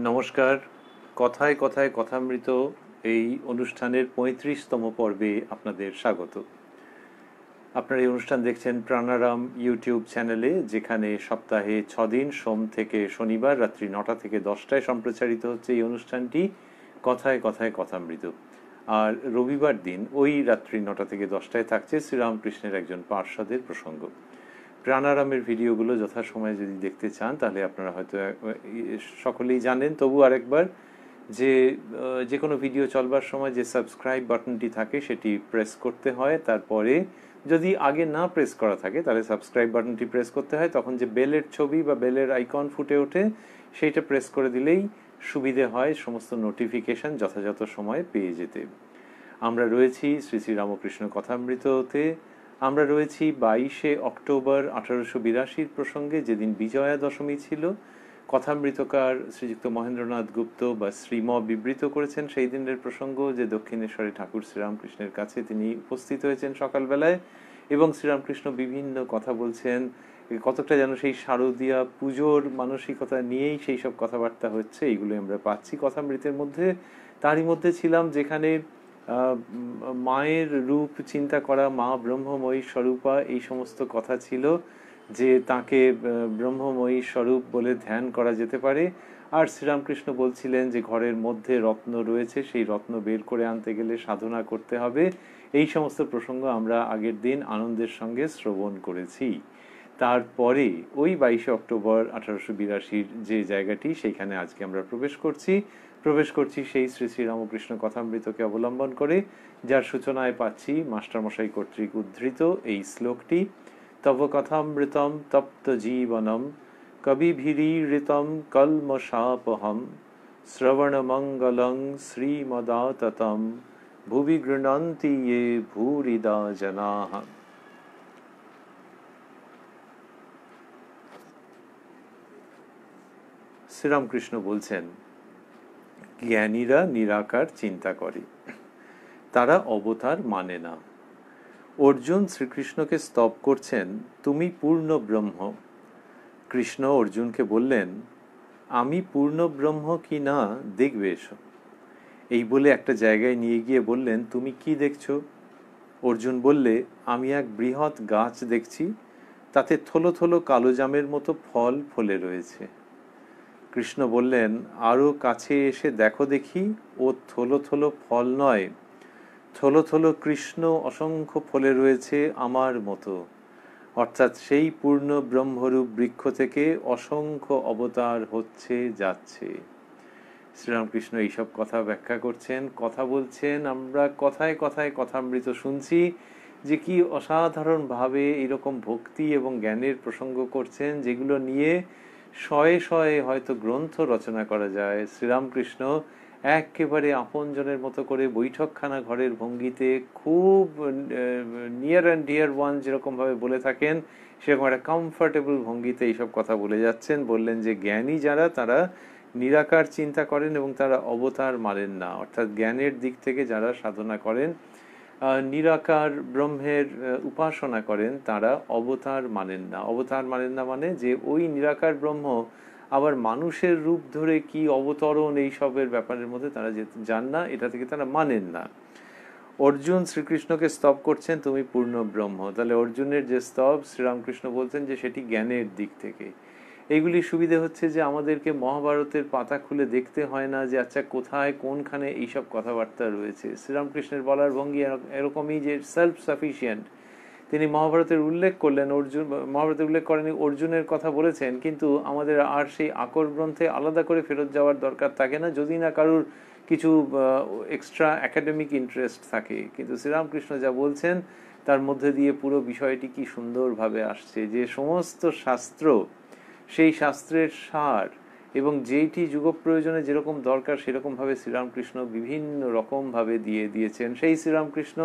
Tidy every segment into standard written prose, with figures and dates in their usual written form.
নমস্কার। কথায় কথায় কথামৃত এই অনুষ্ঠানের ৩৫তম পর্বে আপনাদের স্বাগত। আপনারা এই অনুষ্ঠান দেখছেন প্রাণারাম ইউটিউব চ্যানেলে, যেখানে সপ্তাহে ৬ দিন সোম থেকে শনিবার রাত্রি ৯টা থেকে ১০টায় সম্প্রচারিত হচ্ছে এই অনুষ্ঠানটি কথায় কথায় কথামৃত। আর রবিবার দিন ওই রাত্রি ৯টা থেকে ১০টায় থাকছে শ্রীরামকৃষ্ণের একজন পার্ষদের প্রসঙ্গ। প্রাণারামের ভিডিওগুলো যথাসময়ে যদি দেখতে চান তাহলে আপনারা হয়তো সকলেই জানেন, তবু আরেকবার যে কোনো ভিডিও চলবার সময় যে সাবস্ক্রাইব বাটনটি থাকে সেটি প্রেস করতে হয়। তারপরে যদি আগে না প্রেস করা থাকে তাহলে সাবস্ক্রাইব বাটনটি প্রেস করতে হয়। তখন যে বেলের ছবি বা বেলের আইকন ফুটে ওঠে সেইটা প্রেস করে দিলেই সুবিধে হয় সমস্ত নোটিফিকেশন যথাযথ সময়ে পেয়ে যেতে। আমরা রয়েছি শ্রী শ্রী রামকৃষ্ণ কথামৃততে। আমরা রয়েছি 22শে অক্টোবর 1882 প্রসঙ্গে, যেদিন বিজয়া দশমী ছিল। কথামৃতকার শ্রীযুক্ত মহেন্দ্রনাথ গুপ্ত বা শ্রীম বিবৃত করেছেন সেই দিনের প্রসঙ্গ, যে দক্ষিণেশ্বরে ঠাকুর শ্রীরামকৃষ্ণের কাছে তিনি উপস্থিত হয়েছেন সকালবেলায় এবং শ্রীরামকৃষ্ণ বিভিন্ন কথা বলছেন। কতটা যেন সেই শারদীয়া পুজোর মানসিকতা নিয়েই সেই সব কথাবার্তা হচ্ছে, এইগুলো আমরা পাচ্ছি কথামৃতের মধ্যে। তারই মধ্যে ছিলাম যেখানে মায়ের রূপ চিন্তা করা, মা ব্রহ্মময়ী স্বরূপা, এই সমস্ত কথা ছিল, যে তাকে ব্রহ্মময়ী স্বরূপ বলে ধ্যান করা যেতে পারে। আর শ্রীরামকৃষ্ণ বলছিলেন যে ঘরের মধ্যে রত্ন রয়েছে, সেই রত্ন বের করে আনতে গেলে সাধনা করতে হবে। এই সমস্ত প্রসঙ্গ আমরা আগের দিন আনন্দের সঙ্গে শ্রবণ করেছি। তারপরে ওই 22শে অক্টোবর 1882 যে জায়গাটি, সেইখানে আজকে আমরা প্রবেশ করছি সেই শ্রী শ্রী রামকৃষ্ণ কথামৃতকে অবলম্বন করে, যার সূচনায় পাচ্ছি মাস্টারমশাই কর্তৃক উদ্ধৃত এই শ্লোকটি: তব কথামৃতম তপ্ত জীবনম কবিভিরীড়িতম কলমশাপহম শ্রবণমঙ্গলং শ্রীমদাততম ভুবি গৃণন্তি ये ভূরিদা জনাঃ। শ্রীরামকৃষ্ণ বলছেন, জ্ঞানীরা নিরাকার চিন্তা করে, তারা অবতার মানে না। অর্জুন শ্রীকৃষ্ণকে স্তব করছেন, তুমি পূর্ণ ব্রহ্ম। কৃষ্ণ অর্জুনকে বললেন, আমি পূর্ণ ব্রহ্ম কি না দেখবে এসো। এই বলে একটা জায়গায় নিয়ে গিয়ে বললেন, তুমি কি দেখছো? অর্জুন বললে, আমি এক বৃহৎ গাছ দেখছি, তাতে থলো থলো কালো জামের মতো ফল ফলে রয়েছে। কৃষ্ণ বললেন, আরও কাছে এসে দেখো দেখি, ও থলো থলো ফল নয়, থলো থলো কৃষ্ণ অসংখ্য ফলে রয়েছে আমার মতো। অর্থাৎ সেই পূর্ণ ব্রহ্মরূপ বৃক্ষ থেকে অসংখ্য অবতার হচ্ছে যাচ্ছে। শ্রীরামকৃষ্ণ এইসব কথা ব্যাখ্যা করছেন, কথা বলছেন। আমরা কথায় কথায় কথামৃত শুনছি যে কি অসাধারণভাবে এরকম ভক্তি এবং জ্ঞানের প্রসঙ্গ করছেন, যেগুলো নিয়ে শয়ে শয়ে হয়তো গ্রন্থ রচনা করা যায়। শ্রীরামকৃষ্ণ একেবারে আপনজনের মতো করে বৈঠকখানা ঘরের ভঙ্গিতে খুব নিয়ার অ্যান্ড ডিয়ার ওয়ান যেরকমভাবে বলে থাকেন, সেরকম একটা কমফর্টেবল ভঙ্গিতে এইসব কথা বলে যাচ্ছেন। বললেন যে জ্ঞানী যারা, তারা নিরাকার চিন্তা করেন এবং তারা অবতার মানেন না। অর্থাৎ জ্ঞানের দিক থেকে যারা সাধনা করেন, নিরাকার ব্রহ্মের উপাসনা করেন, তারা অবতার মানেন না। অবতার মানেন না মানে যে ওই নিরাকার ব্রহ্ম আবার মানুষের রূপ ধরে কি অবতরণ, এইসবের ব্যাপারের মধ্যে তারা যান না, এটা থেকে তারা মানেন না। অর্জুন শ্রীকৃষ্ণকে স্তব করছেন, তুমি পূর্ণ ব্রহ্ম। তাহলে অর্জুনের যে স্তব, শ্রীরামকৃষ্ণ বলছেন যে সেটি জ্ঞানের দিক থেকে। এইগুলি সুবিধে হচ্ছে যে আমাদেরকে মহাভারতের পাতা খুলে দেখতে হয় না যে আচ্ছা কোথায় কোনখানে এইসব কথাবার্তা রয়েছে। শ্রীরামকৃষ্ণের বলার ভঙ্গি এরকমই যে সেলফ সাফিসিয়েন্ট। তিনি মহাভারতের উল্লেখ করলেন, মহাভারতের উল্লেখ করেনি, অর্জুনের কথা বলেছেন, কিন্তু আমাদের আর সেই আকর গ্রন্থে আলাদা করে ফেরত যাওয়ার দরকার থাকে না, যদি না কারুর কিছু এক্সট্রা একাডেমিক ইন্টারেস্ট থাকে। কিন্তু শ্রীরামকৃষ্ণ যা বলছেন তার মধ্যে দিয়ে পুরো বিষয়টি কি সুন্দরভাবে আসছে, যে সমস্ত শাস্ত্র, সেই শাস্ত্রের সার এবং যেইটি যুগ প্রয়োজনে যেরকম দরকার সেরকমভাবে শ্রীরামকৃষ্ণ বিভিন্ন রকমভাবে দিয়ে দিয়েছেন। সেই শ্রীরামকৃষ্ণ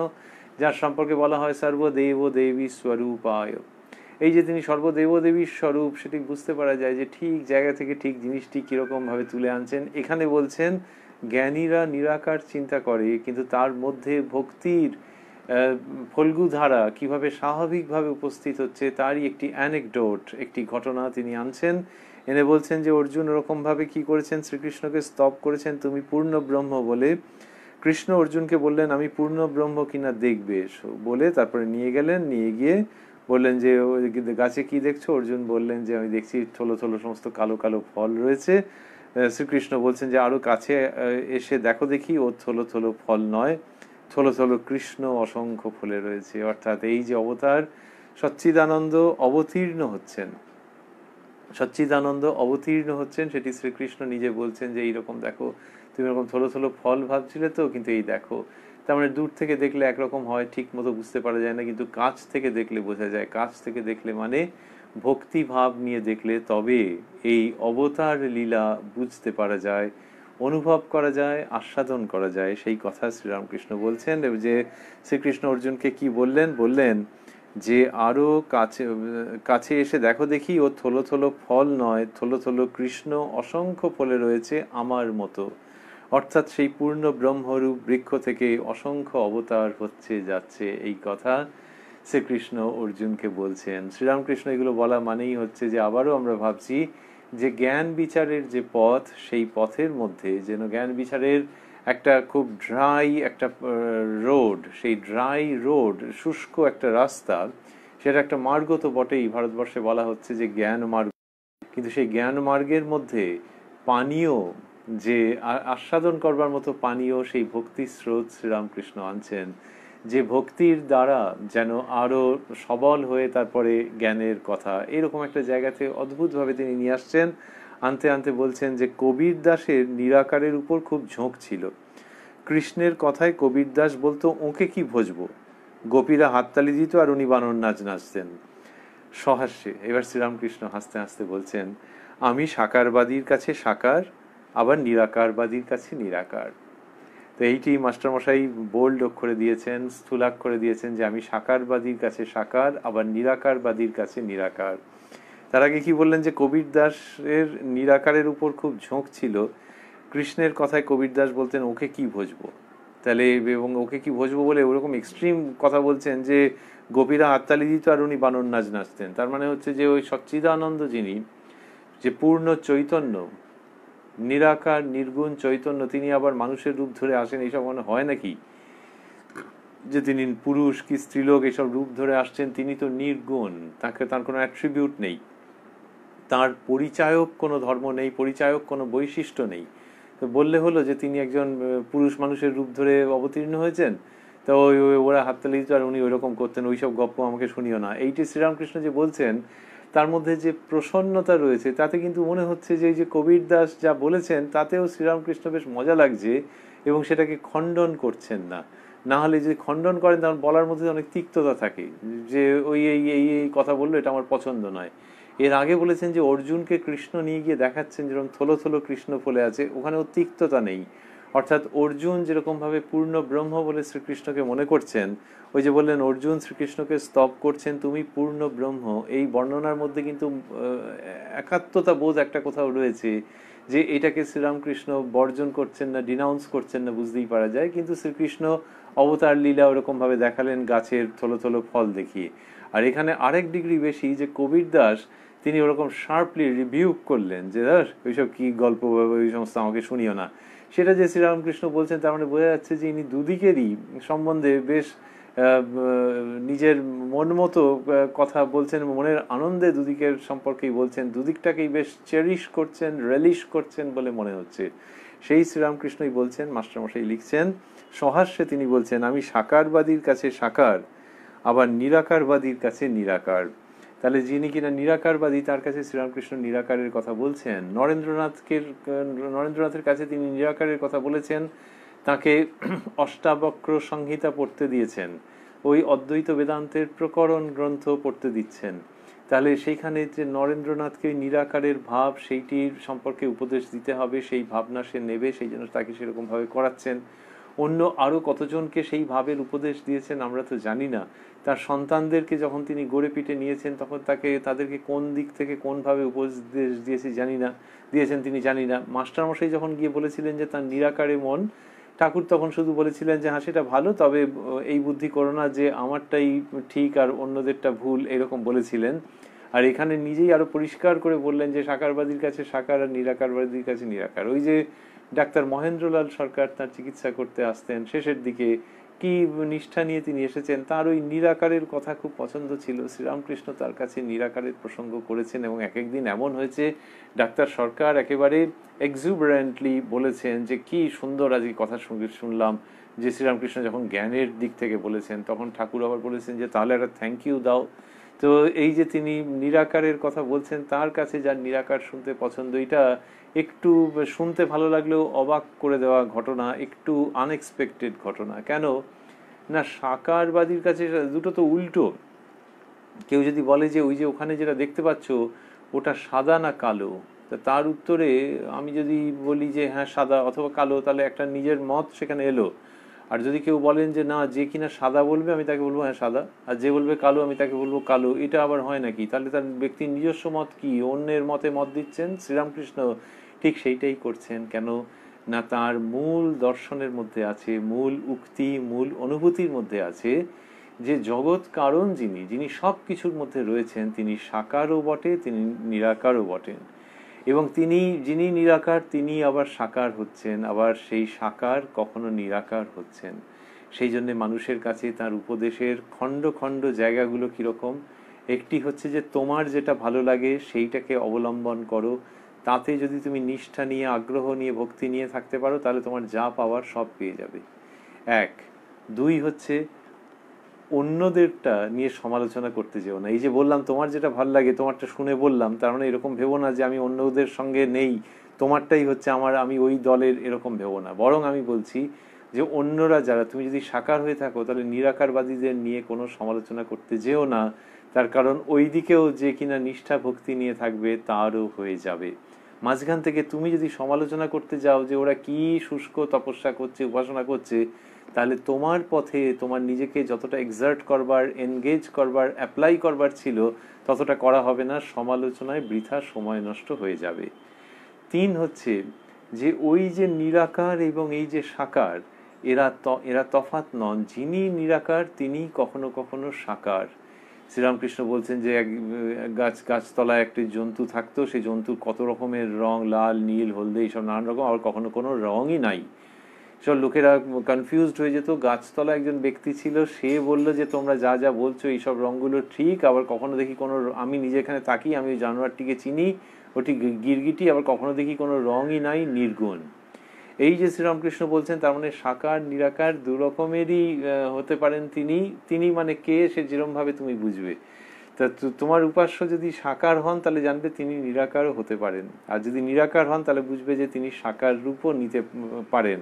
যার সম্পর্কে বলা হয় সর্বদেব দেবী স্বরূপায়। এই যে তিনি সর্বদেব দেবীর স্বরূপ, সেটি বুঝতে পারা যায় যে ঠিক জায়গা থেকে ঠিক জিনিসটি কীরকমভাবে তুলে আনছেন। এখানে বলছেন জ্ঞানীরা নিরাকার চিন্তা করে, কিন্তু তার মধ্যে ভক্তির ফল্গুধারা কিভাবে স্বাভাবিকভাবে উপস্থিত হচ্ছে তারই একটি অ্যানেকডোট, একটি ঘটনা তিনি আনছেন। এনে বলছেন যে অর্জুন ওরকমভাবে কি করেছেন, শ্রীকৃষ্ণকে স্তব করেছেন তুমি পূর্ণ ব্রহ্ম বলে। কৃষ্ণ অর্জুনকে বললেন আমি পূর্ণ ব্রহ্ম কিনা দেখবে এসো বলে, তারপরে নিয়ে গেলেন, নিয়ে গিয়ে বললেন যে গাছে কি দেখছো? অর্জুন বললেন যে আমি দেখছি থলো থলো সমস্ত কালো কালো ফল রয়েছে। শ্রীকৃষ্ণ বলছেন যে আরো কাছে এসে দেখো দেখি, ও থলো থলো ফল নয়, থলো থলো কৃষ্ণ অসংখ্য ফুলে রয়েছে। অর্থাৎ এই যে অবতার সচ্চিদানন্দ অবতীর্ণ হচ্ছেন, সচ্চিদানন্দ অবতীর্ণ হচ্ছেন, সেটি শ্রীকৃষ্ণ নিজে বলছেন যে এইরকম দেখো, তুমি এরকম থলো থলো ফল ভাবছিলে তো, কিন্তু এই দেখো। তার মানে দূর থেকে দেখলে একরকম হয়, ঠিক মতো বুঝতে পারা যায় না, কিন্তু কাছ থেকে দেখলে বোঝা যায়। কাছ থেকে দেখলে মানে ভক্তি ভাব নিয়ে দেখলে তবে এই অবতার লীলা বুঝতে পারা যায়, অনুভব করা যায়, আস্বাদন করা যায়। সেই কথা শ্রীরামকৃষ্ণ বলছেন যে শ্রীকৃষ্ণ অর্জুনকে কি বললেন, বললেন যে আরো কাছে কাছে এসে দেখো দেখি, ও থলো থলো ফল নয়, থলো থলো কৃষ্ণ অসংখ্য ফলে রয়েছে আমার মতো। অর্থাৎ সেই পূর্ণ ব্রহ্মরূপ বৃক্ষ থেকে অসংখ্য অবতার হচ্ছে যাচ্ছে, এই কথা শ্রীকৃষ্ণ অর্জুনকে বলছেন। শ্রীরামকৃষ্ণ এগুলো বলা মানেই হচ্ছে যে আবারও আমরা ভাবছি যে জ্ঞান বিচারের যে পথ, সেই পথের মধ্যে যেন জ্ঞান বিচারের একটা খুব ড্রাই একটা রোড, সেই ড্রাই রোড, শুষ্ক একটা রাস্তা, সেটা একটা মার্গ তো বটেই, ভারতবর্ষে বলা হচ্ছে যে জ্ঞান মার্গ, কিন্তু সেই জ্ঞান মার্গের মধ্যে পানীয় যে আস্বাদন করবার মতো পানীয়, সেই ভক্তি স্রোত শ্রীরামকৃষ্ণ আনছেন, যে ভক্তির দ্বারা যেন আরো সবল হয়ে তারপরে জ্ঞানের কথা, এরকম একটা জায়গাতে অদ্ভুতভাবে তিনি নিয়ে আসছেন। আনতে আনতে বলছেন যে কবির দাসের নিরাকারের উপর খুব ঝোঁক ছিল। কৃষ্ণের কথায় কবির দাস বলতো ওকে কি ভজবো, গোপীরা হাততালি দিত আর উনি বানর নাচ নাচতেন সহাস্যে। এবার শ্রীরামকৃষ্ণ হাসতে হাসতে বলছেন আমি সাকারবাদীর কাছে সাকার, আবার নিরাকারবাদীর কাছে নিরাকার। তো এইটি মাস্টারমশাই বোল্ড অক্ষরে দিয়েছেন, স্থূলাক্ষরে দিয়েছেন যে আমি সাকারবাদীর কাছে সাকার, আবার নিরাকারবাদীর কাছে নিরাকার। তার আগে কি বললেন যে কবির দাসের নিরাকারের উপর খুব ঝোঁক ছিল, কৃষ্ণের কথায় কবির দাস বলতেন ওকে কি ভজবো। তাহলে এবং ওকে কি ভজবো বলে ওরকম এক্সট্রিম কথা বলছেন যে গোপীরা হাততালি দিত আর উনি বানর নাচ নাচতেন। তার মানে হচ্ছে যে ওই সচ্চিদানন্দ যিনি, যে পূর্ণ চৈতন্য, নিরাকার নির্গুণ চৈতন্য, তিনি আবার মানুষের রূপ ধরে আসেন, এইসব মনে হয় নাকি? যে তিনি পুরুষ কি স্ত্রীলোক এসব রূপ ধরে আসছেন, তিনি তো নির্গুণ, তাকে তার কোনো অ্যাট্রিবিউট নেই, তার পরিচায়ক কোনো ধর্ম নেই, পরিচায়ক কোনো বৈশিষ্ট্য নেই। তো বললে হলো যে তিনি একজন পুরুষ মানুষের রূপ ধরে অবতীর্ণ হয়েছেন, তো ওরা হাততালি দিত আর উনি ওইরকম করতেন, ওইসব গপ্প আমাকে শুনিও না। এইটি শ্রীরামকৃষ্ণ যে বলছেন তার মধ্যে যে প্রসন্নতা রয়েছে, তাতে কিন্তু মনে হচ্ছে যে এই যে কবির দাস যা বলেছেন তাতেও শ্রীরামকৃষ্ণ বেশ মজা লাগছে এবং সেটাকে খণ্ডন করছেন না। না হলে যদি খণ্ডন করেন তখন বলার মধ্যে অনেক তিক্ততা থাকে, যে ওই এই এই এই কথা বললো, এটা আমার পছন্দ নয়। এর আগে বলেছেন যে অর্জুনকে কৃষ্ণ নিয়ে গিয়ে দেখাচ্ছেন যেরকম থলো থলো কৃষ্ণ ফলে আছে, ওখানেও তিক্ততা নেই। অর্থাৎ অর্জুন যেরকম ভাবে পূর্ণ ব্রহ্ম বলে শ্রীকৃষ্ণকে মনে করছেন, ওই যে বললেন অর্জুন শ্রীকৃষ্ণকে স্তব করছেন তুমি পূর্ণ ব্রহ্ম, এই বর্ণনার মধ্যে কিন্তু একাত্মতা বোধ একটা কোথাও রয়েছে, যে এটাকে শ্রীরামকৃষ্ণ বর্জন করছেন না, ডিনাউন্স করছেন না, বুঝতেই পারা যায়। কিন্তু শ্রীকৃষ্ণ অবতার লীলা ওরকম ভাবে দেখালেন গাছের থলো থলো ফল দেখিয়ে। আর এখানে আরেক ডিগ্রি বেশি, যে কবির দাস তিনি ওরকম শার্পলি রিভিউ করলেন যে ওইসব কি গল্প, ওই সমস্ত আমাকে শুনিও না, সেটা যে শ্রীরামকৃষ্ণ বলছেন, তার মানে বোঝা যাচ্ছে যে ইনি দুদিকেরই সম্বন্ধে বেশ নিজের মন মতো কথা বলছেন, মনের আনন্দে দুদিকের সম্পর্কেই বলছেন, দুদিকটাকেই বেশ চেরিশ করছেন, রেলিশ করছেন বলে মনে হচ্ছে। সেই শ্রীরামকৃষ্ণই বলছেন, মাস্টারমশাই লিখছেন সহাস্যে, তিনি বলছেন আমি সাকারবাদীর কাছে সাকার, আবার নিরাকারবাদীর কাছে নিরাকার। তাহলে যিনি কিনা নিরাকারবাদী, তার কাছে শ্রীরামকৃষ্ণ নিরাকারের কথা বলছেন। নরেন্দ্রনাথের কাছে তিনি নিরাকারের কথা বলেছেন, তাকে অষ্টাবক্র সংহিতা পড়তে দিয়েছেন, ওই অদ্বৈত বেদান্তের প্রকরণ গ্রন্থ পড়তে দিচ্ছেন। তাহলে সেইখানে যে নরেন্দ্রনাথকে নিরাকারের ভাব, সেইটির সম্পর্কে উপদেশ দিতে হবে, সেই ভাবনা সে নেবে, সেই জন্য তাকে সেরকম ভাবে করাচ্ছেন। অন্য আরো কতজনকে সেই ভাবের উপদেশ দিয়েছেন আমরা তো জানি না। তার সন্তানদেরকে যখন তিনি গড়ে পিটে নিয়েছেন, তখন তাদেরকে কোন দিক থেকে কোন ভাবে উপদেশ দিয়েছেন তিনি জানি না। মাস্টারমশাই যখন গিয়ে বলেছিলেন যে তার নিরাকারে মন, ঠাকুর তখন শুধু বলেছিলেন যে হ্যাঁ সেটা ভালো, তবে এই বুদ্ধি করো না যে আমারটাই ঠিক আর অন্যদেরটা ভুল, এরকম বলেছিলেন। আর এখানে নিজেই আরো পরিষ্কার করে বললেন যে সাকারবাদীর কাছে সাকার আর নিরাকারবাদীর কাছে নিরাকার। ওই যে ডাক্তার মহেন্দ্রলাল সরকার তার চিকিৎসা করতে আসতেন শেষের দিকে, কি নিষ্ঠা নিয়ে তিনি এসেছেন, তার ওই নিরাকারের কথা খুব পছন্দ ছিল। শ্রীরামকৃষ্ণ তার কাছে নিরাকারের প্রসঙ্গ করেছেন এবং এক একদিন এমন হয়েছে ডাক্তার সরকার একেবারে এক্সুবারেন্টলি বলেছেন যে কি সুন্দর আজকে কথা শুনলাম, যে শ্রীরামকৃষ্ণ যখন জ্ঞানের দিক থেকে বলেছেন তখন ঠাকুর আবার বলেছেন যে তাহলে একটা থ্যাংক ইউ দাও। তো এই যে তিনি নিরাকারের কথা বলছেন, তার কাছে যার নিরাকার শুনতে পছন্দ, এটা একটু শুনতে ভালো লাগলেও অবাক করে দেওয়া ঘটনা, একটু আনএক্সপেক্টেড ঘটনা। কেন না, সাকারবাদীর কাছে দুটো তো উল্টো। কেউ যদি বলে যে ওই যে ওখানে যেটা দেখতে পাচ্ছ ওটা সাদা না কালো, তার উত্তরে আমি যদি বলি যে হ্যাঁ সাদা অথবা কালো, তাহলে একটা নিজের মত সেখানে এলো। আর যদি কেউ বলেন যে না, যে কিনা সাদা বলবে আমি তাকে বলবো হ্যাঁ সাদা, আর যে বলবে কালো আমি তাকে বলবো কালো, এটা আবার হয় নাকি? তাহলে তার ব্যক্তির নিজস্ব মত কি, অন্যের মতে মত দিচ্ছেন। শ্রীরামকৃষ্ণ ঠিক সেইটাই করছেন। কেন না, তার মূল দর্শনের মধ্যে আছে, মূল উক্তি, মূল অনুভূতির মধ্যে আছে যে জগৎ কারণ যিনি সব কিছুর মধ্যে রয়েছেন, তিনি সাকারও বটে, তিনি নিরাকারও বটেন। এবং যিনি নিরাকার তিনি আবার সাকার হচ্ছেন, আবার সেই সাকার কখনো নিরাকার হচ্ছেন। সেই জন্য মানুষের কাছে তার উপদেশের খণ্ড খণ্ড জায়গাগুলো কিরকম, একটি হচ্ছে যে তোমার যেটা ভালো লাগে সেইটাকে অবলম্বন করো, তাতে যদি তুমি নিষ্ঠা নিয়ে, আগ্রহ নিয়ে, ভক্তি নিয়ে থাকতে পারো, তাহলে তোমার যা পাওয়ার সব পেয়ে যাবে। এক। দুই হচ্ছে অন্যদেরটা নিয়ে সমালোচনা করতে যেও না। এই যে বললাম তোমার যেটা ভালো লাগে, তোমারটা শুনে বললাম, তার মানে এরকম ভেবো না যে আমি অন্যদের সঙ্গে নেই, তোমারটাই হচ্ছে আমার, আমি ওই দলের, এরকম ভেবো না। বরং আমি বলছি যে অন্যরা যারা, তুমি যদি সাকার হয়ে থাকো তাহলে নিরাকারবাদীদের নিয়ে কোনো সমালোচনা করতে যেও না। তার কারণ ওই দিকেও যে কিনা নিষ্ঠা ভক্তি নিয়ে থাকবে তারও হয়ে যাবে। মাঝখান থেকে তুমি যদি সমালোচনা করতে যাও যে ওরা কি শুষ্ক তপস্যা করছে, উপাসনা করছে, তাহলে তোমার পথে তোমার নিজেকে যতটা এক্সার্ট করবার, এনগেজ করবার, অ্যাপ্লাই করবার ছিল ততটা করা হবে না, সমালোচনায় বৃথা সময় নষ্ট হয়ে যাবে। তিন হচ্ছে যে ওই যে নিরাকার এবং এই যে সাকার, এরা তফাৎ নন। যিনি নিরাকার তিনি কখনো কখনো সাকার। শ্রীরামকৃষ্ণ বলছেন যে এক গাছতলায় একটি জন্তু থাকতো, সেই জন্তুর কত রকমের রং, লাল, নীল, হলদে, এইসব নানান রকম, আবার কখনো কোনো রঙই নাই। সব লোকেরা কনফিউজড হয়ে যেত। গাছতলা একজন ব্যক্তি ছিল, সে বলল যে তোমরা যা যা বলছো এইসব রঙগুলো ঠিক, আবার কখনো দেখি কোনো, আমি নিজে এখানে থাকি, আমি ওই জানোয়ারটিকে চিনি, ওটি গিরগিটি, আবার কখনো দেখি কোনো রঙই নাই, নির্গুণ। এই যে শ্রীরামকৃষ্ণ বলছেন, তার মানে সাকার নিরাকার দু রকমেরই হতে পারেন তিনি মানে কে, সে যেরকম ভাবে তুমি বুঝবে। তা তোমার উপাস্য যদি সাকার হন তাহলে জানবে তিনি নিরাকারও হতে পারেন, আর যদি নিরাকার হন তাহলে বুঝবে যে তিনি সাকার রূপও নিতে পারেন।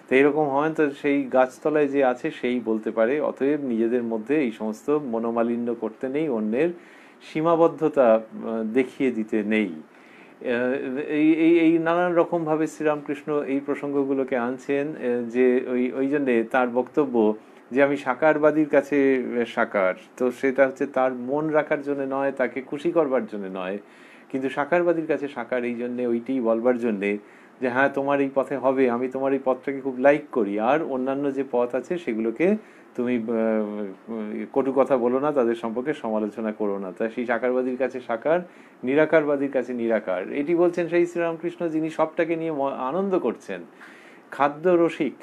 তো এইরকম হয় তো সেই গাছতলায় যে আছে সেই বলতে পারে। অতএব নিজেদের মধ্যে এই সমস্ত মনোমালিন্য করতে নেই, অন্যের সীমাবদ্ধতা দেখিয়ে দিতে নেই। এই নানান রকম ভাবে শ্রীরামকৃষ্ণ এই প্রসঙ্গগুলোকে আনছেন, যে ওই জন্যে তার বক্তব্য যে আমি সাকারবাদীর কাছে সাকার, তো সেটা হচ্ছে তার মন রাখার জন্য নয়, তাকে খুশি করবার জন্য নয়, কিন্তু সাকারবাদীর কাছে সাকার এই জন্যে, ওইটি বলবার জন্যে যে হ্যাঁ তোমার এই পথে হবে, আমি তোমার এই পথটাকে খুব লাইক করি, আর অন্যান্য যে পথ আছে সেগুলোকে তুমি কটু কথা বলো না, তাদের সম্পর্কে সমালোচনা করো না। তা সেই সাকারবাদীর কাছে সাকার, নিরাকারবাদীর কাছে নিরাকার, এটি বলছেন সেই শ্রীরামকৃষ্ণ যিনি সবটাকে নিয়ে আনন্দ করছেন। খাদ্য রসিক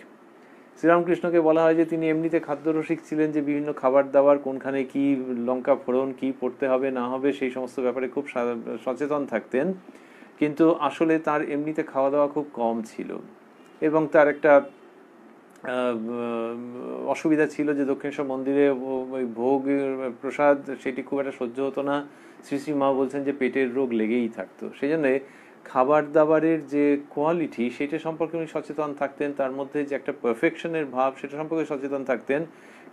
শ্রীরামকৃষ্ণকে বলা হয় যে তিনি এমনিতে খাদ্য রসিক ছিলেন, যে বিভিন্ন খাবার দাবার কোনখানে কি লঙ্কা ফোড়ন কি পড়তে হবে না হবে সেই সমস্ত ব্যাপারে খুব সচেতন থাকতেন। কিন্তু আসলে তার এমনিতে খাওয়া দাওয়া খুব কম ছিল, এবং তার একটা অসুবিধা ছিল যে দক্ষিণেশ্বর মন্দিরে ওই ভোগ প্রসাদ সেটি খুব একটা সহ্য হতো না। শ্রী শ্রী মা বলছেন যে পেটের রোগ লেগেই থাকতো। সেই জন্যে খাবার দাবারের যে কোয়ালিটি সেটা সম্পর্কে উনি সচেতন থাকতেন, তার মধ্যে যে একটা পারফেকশনের ভাব সেটা সম্পর্কে সচেতন থাকতেন,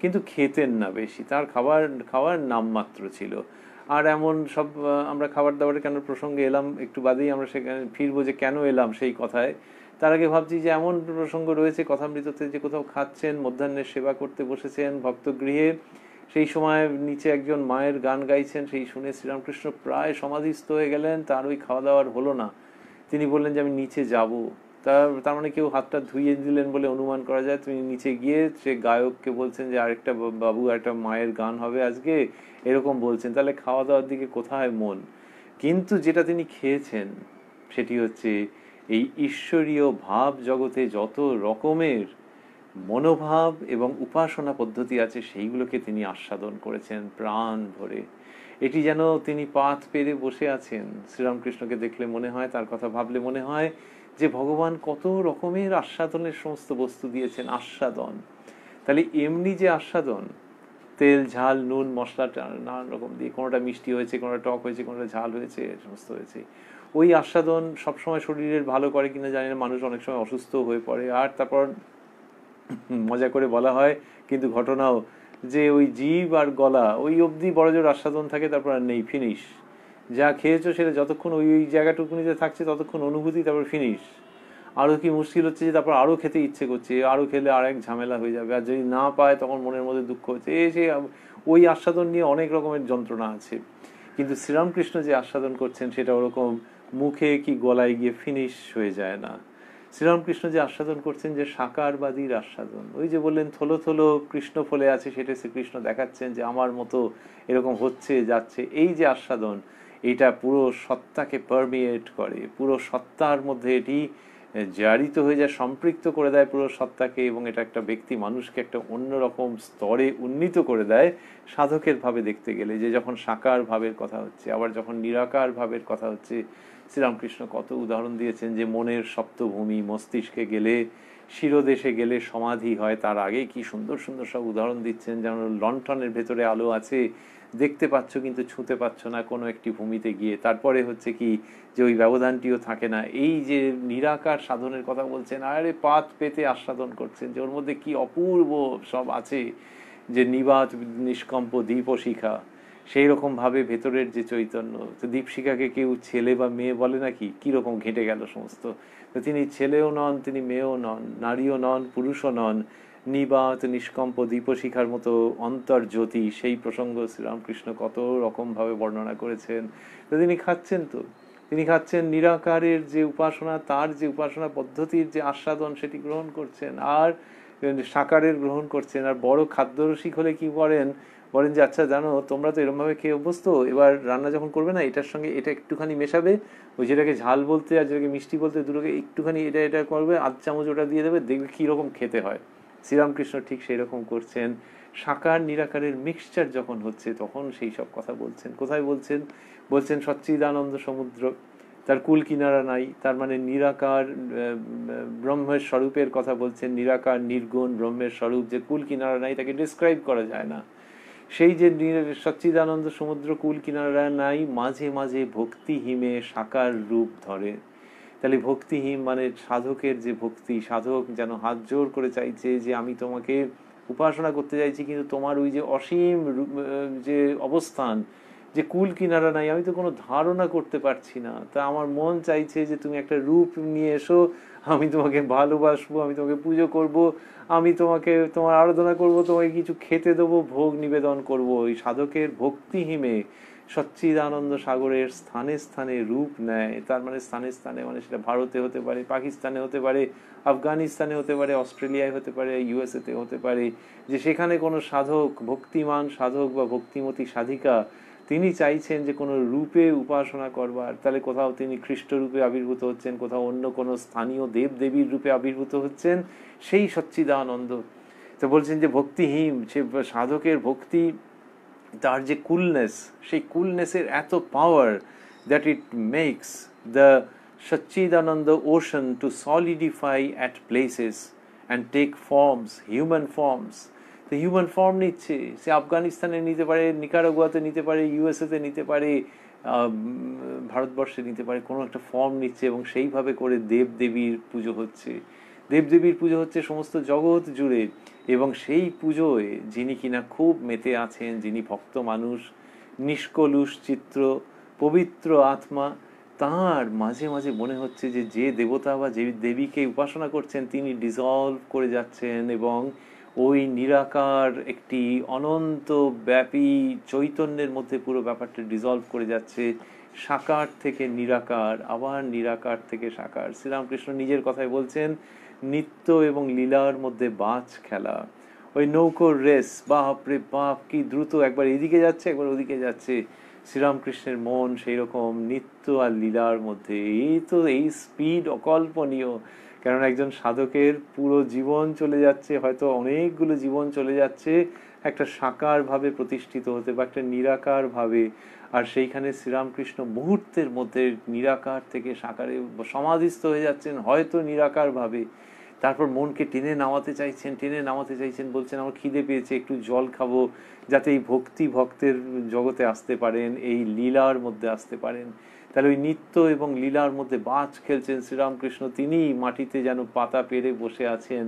কিন্তু খেতেন না বেশি, তার খাওয়ার নামমাত্র ছিল। আর এমন সব আমরা খাবার দাবারের কেন প্রসঙ্গে এলাম একটু বাদেই আমরা সেখানে ফিরবো যে কেন এলাম সেই কথায়। তার আগে ভাবছি যে এমন প্রসঙ্গ রয়েছে কথামৃততে যে কোথাও খাচ্ছেন, মধ্যাহ্নের সেবা করতে বসেছেন ভক্তগৃহে, সেই সময় নিচে একজন মায়ের গান গাইছেন, সেই শুনে শ্রীরামকৃষ্ণ প্রায় সমাধিস্থ হয়ে গেলেন, তার ওই খাওয়া দাওয়ার হলো না। তিনি বললেন যে আমি নিচে যাব। তার মানে কেউ হাতটা ধুইয়ে দিলেন বলে অনুমান করা যায়। তুমি নিচে গিয়ে সে গায়ককে বলছেন যে আরেকটা বাবু একটা মায়ের গান হবে আজকে, এরকম বলছেন, তাহলে খাওয়া দাওয়ার দিকে কোথায় মন? কিন্তু যেটা তিনি খেয়েছেন সেটি হচ্ছে এই ঈশ্বরীয় ভাব জগতে যত রকমের মনোভাব এবং উপাসনা পদ্ধতি আছে সেইগুলোকে তিনি আস্বাদন করেছেন প্রাণ ভরে। এটি যেন তিনি পাত পেরে বসে আছেন। শ্রীরামকৃষ্ণকে দেখলে মনে হয়, তার কথা ভাবলে মনে হয় যে ভগবান কত রকমের আস্বাদনের সমস্ত বস্তু দিয়েছেন। আস্বাদন, তাহলে এমনি যে আস্বাদন, তেল ঝাল নুন মশলা নানান রকম দিয়ে, কোনোটা মিষ্টি হয়েছে, কোনোটা টক হয়েছে, কোনোটা ঝাল হয়েছে, সমস্ত হয়েছে। ওই আস্বাদন সবসময় শরীরের ভালো করে কিনা জানি না, মানুষ অনেক সময় অসুস্থ হয়ে পড়ে। আর তারপর মজা করে বলা হয়, কিন্তু ঘটনাও, যে ওই জিভ আর গলা ওই অবধি বড় জোর আস্বাদন থাকে, তারপর আর নেই, ফিনিশ। যা খেয়েছো সেটা যতক্ষণ ওই ওই জায়গাটুকুনিতে থাকছে ততক্ষণ অনুভূতি, তারপর ফিনিশ। আরও কি মুশকিল হচ্ছে যে তারপর আরও খেতে ইচ্ছে করছে, আরও খেলে আর এক ঝামেলা হয়ে যাবে, আর যদি না পায় তখন মনের মধ্যে দুঃখ হচ্ছে। সে ওই আস্বাদন নিয়ে অনেক রকমের যন্ত্রণা আছে। কিন্তু শ্রীরামকৃষ্ণ যে আস্বাদন করছেন সেটা ওরকম মুখে কি গলায় গিয়ে ফিনিশ হয়ে যায় না। শ্রীরামকৃষ্ণ যে আস্বাদন করছেন যে সাকারবাদীর আস্বাদন, ওই যে বললেন থলো থলো কৃষ্ণ ফলে আছে, সেটা শ্রীকৃষ্ণ দেখাচ্ছেন যে আমার মতো এরকম হচ্ছে যাচ্ছে। এই যে আস্বাদন, এটা পুরো সত্তাকে পারমিয়েট করে, পুরো সত্তার মধ্যে এটি জারিত হয়ে যায়, সম্পৃক্ত করে দেয় পুরো সত্তাকে, এবং এটা একটা ব্যক্তি মানুষকে একটা অন্যরকম স্তরে উন্নীত করে দেয় সাধকের ভাবে দেখতে গেলে। যে যখন সাকার ভাবের কথা হচ্ছে, আবার যখন নিরাকার ভাবের কথা হচ্ছে, শ্রীরামকৃষ্ণ কত উদাহরণ দিয়েছেন যে মনের সপ্তভূমি, মস্তিষ্কে গেলে, শিরোদেশে গেলে সমাধি হয়। তার আগে কি সুন্দর সুন্দর সব উদাহরণ দিচ্ছেন, যেমন লণ্ঠনের ভেতরে আলো আছে, দেখতে পাচ্ছ কিন্তু ছুঁতে পাচ্ছ না কোনো একটি ভূমিতে গিয়ে। তারপরে হচ্ছে কি যে ওই ব্যবধানটিও থাকে না। এই যে নিরাকার সাধনের কথা বলছেন, আরে পাত পেতে আস্বাদন করছেন যে ওর মধ্যে কি অপূর্ব সব আছে, যে নিবাত নিষ্কম্প দীপশিখা, সেই রকম ভাবে ভেতরের যে চৈতন্য। তো দীপশিখাকে কেউ ছেলে বা মেয়ে বলে নাকি? কিরকম ঘেঁটে গেল সমস্ত। তো তিনি ছেলেও নন, তিনি মেয়েও নন, নারীও নন, পুরুষও নন, নিবাত নিষ্কম্প দীপশিখার মতো অন্তর্জ্যোতি। সেই প্রসঙ্গ শ্রীরামকৃষ্ণ কত রকম ভাবে বর্ণনা করেছেন। তো তিনি খাচ্ছেন, তো তিনি খাচ্ছেন নিরাকারের যে উপাসনা, তার যে উপাসনা পদ্ধতির যে আস্বাদন, সেটি গ্রহণ করছেন, আর সাকারের গ্রহণ করছেন। আর বড় খাদ্যরসিক হলে কি করেন, বলেন যে আচ্ছা জানো তোমরা তো এরকম ভাবে খেয়ে অভ্যস্ত, এবার রান্না যখন করবে না এটার সঙ্গে এটা একটুখানি মেশাবে, ওই যেটাকে ঝাল বলতে আর যেটাকে মিষ্টি বলতে দুটোকে একটুখানি এটা এটা করবে, আধ চামচ ওটা দিয়ে দেবে, দেখবে কীরকম খেতে হয়। শ্রীরামকৃষ্ণ ঠিক সেই রকম করছেন। সাকার নিরাকারের মিক্সচার যখন হচ্ছে তখন সেই সব কথা বলছেন। কোথায় বলছেন? বলছেন সচ্চিদানন্দ সমুদ্র, তার কুল কিনারা নাই, তার মানে নিরাকার ব্রহ্মের স্বরূপের কথা বলছেন। নিরাকার নির্গুণ ব্রহ্মের স্বরূপ যে কুল কিনারা নাই, তাকে ডিসক্রাইব করা যায় না। সেই যে সচ্চিদানন্দ সমুদ্র কুল কিনারা নাই, মাঝে মাঝে ভক্তিহীমে সাকার রূপ ধরে। তাহলে ভক্তিহীন মানে সাধকের যে ভক্তি, সাধক যেন হাত জোর করে চাইছে যে আমি তোমাকে উপাসনা করতে চাইছি, কিন্তু তোমার ওই যে অসীম যে অবস্থান, যে কুল কিনারা নাই, আমি তো কোনো ধারণা করতে পারছি না। তা আমার মন চাইছে যে তুমি একটা রূপ নিয়ে এসো, আমি তোমাকে ভালোবাসবো, আমি তোমাকে পুজো করব, আমি তোমাকে তোমার আরাধনা করব, তোমাকে কিছু খেতে দেবো, ভোগ নিবেদন করব। ওই সাধকের ভক্তিহীমে সচ্চিদানন্দ সাগরের স্থানে স্থানে রূপ নেয়। তার মানে স্থানে স্থানে মানে সেটা ভারতে হতে পারে, পাকিস্তানে হতে পারে, আফগানিস্তানে হতে পারে, অস্ট্রেলিয়ায় হতে পারে, ইউএসএতে হতে পারে। যে সেখানে কোনো সাধক, ভক্তিমান সাধক বা ভক্তিমতী সাধিকা, তিনি চাইছেন যে কোনো রূপে উপাসনা করবার। তাহলে কোথাও তিনি খ্রিস্ট রূপে আবির্ভূত হচ্ছেন, কোথাও অন্য কোনো স্থানীয় দেব দেবীর রূপে আবির্ভূত হচ্ছেন, সেই সচ্চিদানন্দ। তো বলছেন যে ভক্তিহীন সে সাধকের ভক্তি, তার যে কুলনেস, সেই কুলনেসের এত power that it makes the Sachchidananda ocean to solidify at places and take forms, human forms. তো হিউম্যান ফর্ম নিচ্ছে, সে আফগানিস্তানে নিতে পারে, নিকারাগুয়াতে নিতে পারে, ইউএসএতে নিতে পারে, ভারতবর্ষে নিতে পারে, কোনো একটা ফর্ম নিচ্ছে, এবং সেইভাবে করে দেবদেবীর পুজো হচ্ছে। দেবদেবীর পুজো হচ্ছে সমস্ত জগৎ জুড়ে। এবং সেই পুজোয় যিনি কিনা খুব মেতে আছেন, যিনি ভক্ত মানুষ, নিষ্কলুষ চিত্র, পবিত্র আত্মা, তার মাঝে মাঝে মনে হচ্ছে যে যে দেবতা বা যে দেবীকে উপাসনা করছেন তিনি ডিজলভ করে যাচ্ছেন, এবং ওই নিরাকার একটি অনন্ত ব্যাপী চৈতন্যের মধ্যে পুরো ব্যাপারটা ডিজলভ করে যাচ্ছে। সাকার থেকে নিরাকার, আবার নিরাকার থেকে সাকার। শ্রীরামকৃষ্ণ নিজের কথায় বলছেন নিত্য এবং লীলার মধ্যে বাজ খেলা। ওই নৌকোর রেস, বাপ রে বাপ কি দ্রুত, একবার এদিকে যাচ্ছে একবার ওদিকে যাচ্ছে। শ্রীরামকৃষ্ণের মন সেই রকম নিত্য আর লীলার মধ্যে। এই স্পিড অকল্পনীয়। কারণ একজন সাধকের পুরো জীবন চলে যাচ্ছে, হয়তো অনেকগুলো জীবন চলে যাচ্ছে একটা সাকার ভাবে প্রতিষ্ঠিত হতে বা একটা নিরাকার ভাবে। আর সেইখানে শ্রীরামকৃষ্ণ মুহূর্তের মধ্যে নিরাকার থেকে সাকারে সমাধিস্থ হয়ে যাচ্ছেন, হয়তো নিরাকার ভাবে। তারপর মনকে টেনে নামাতে চাইছেন, বলছেন আমার খিদে পেয়েছে, একটু জল খাবো, যাতে এই ভক্তের জগতে আসতে পারেন, এই লীলার মধ্যে আসতে পারেন। তাহলে ওই নিত্য এবং লীলার মধ্যে বাজ খেলছেন শ্রীরামকৃষ্ণ। তিনি মাটিতে যেন পাতা পেরে বসে আছেন,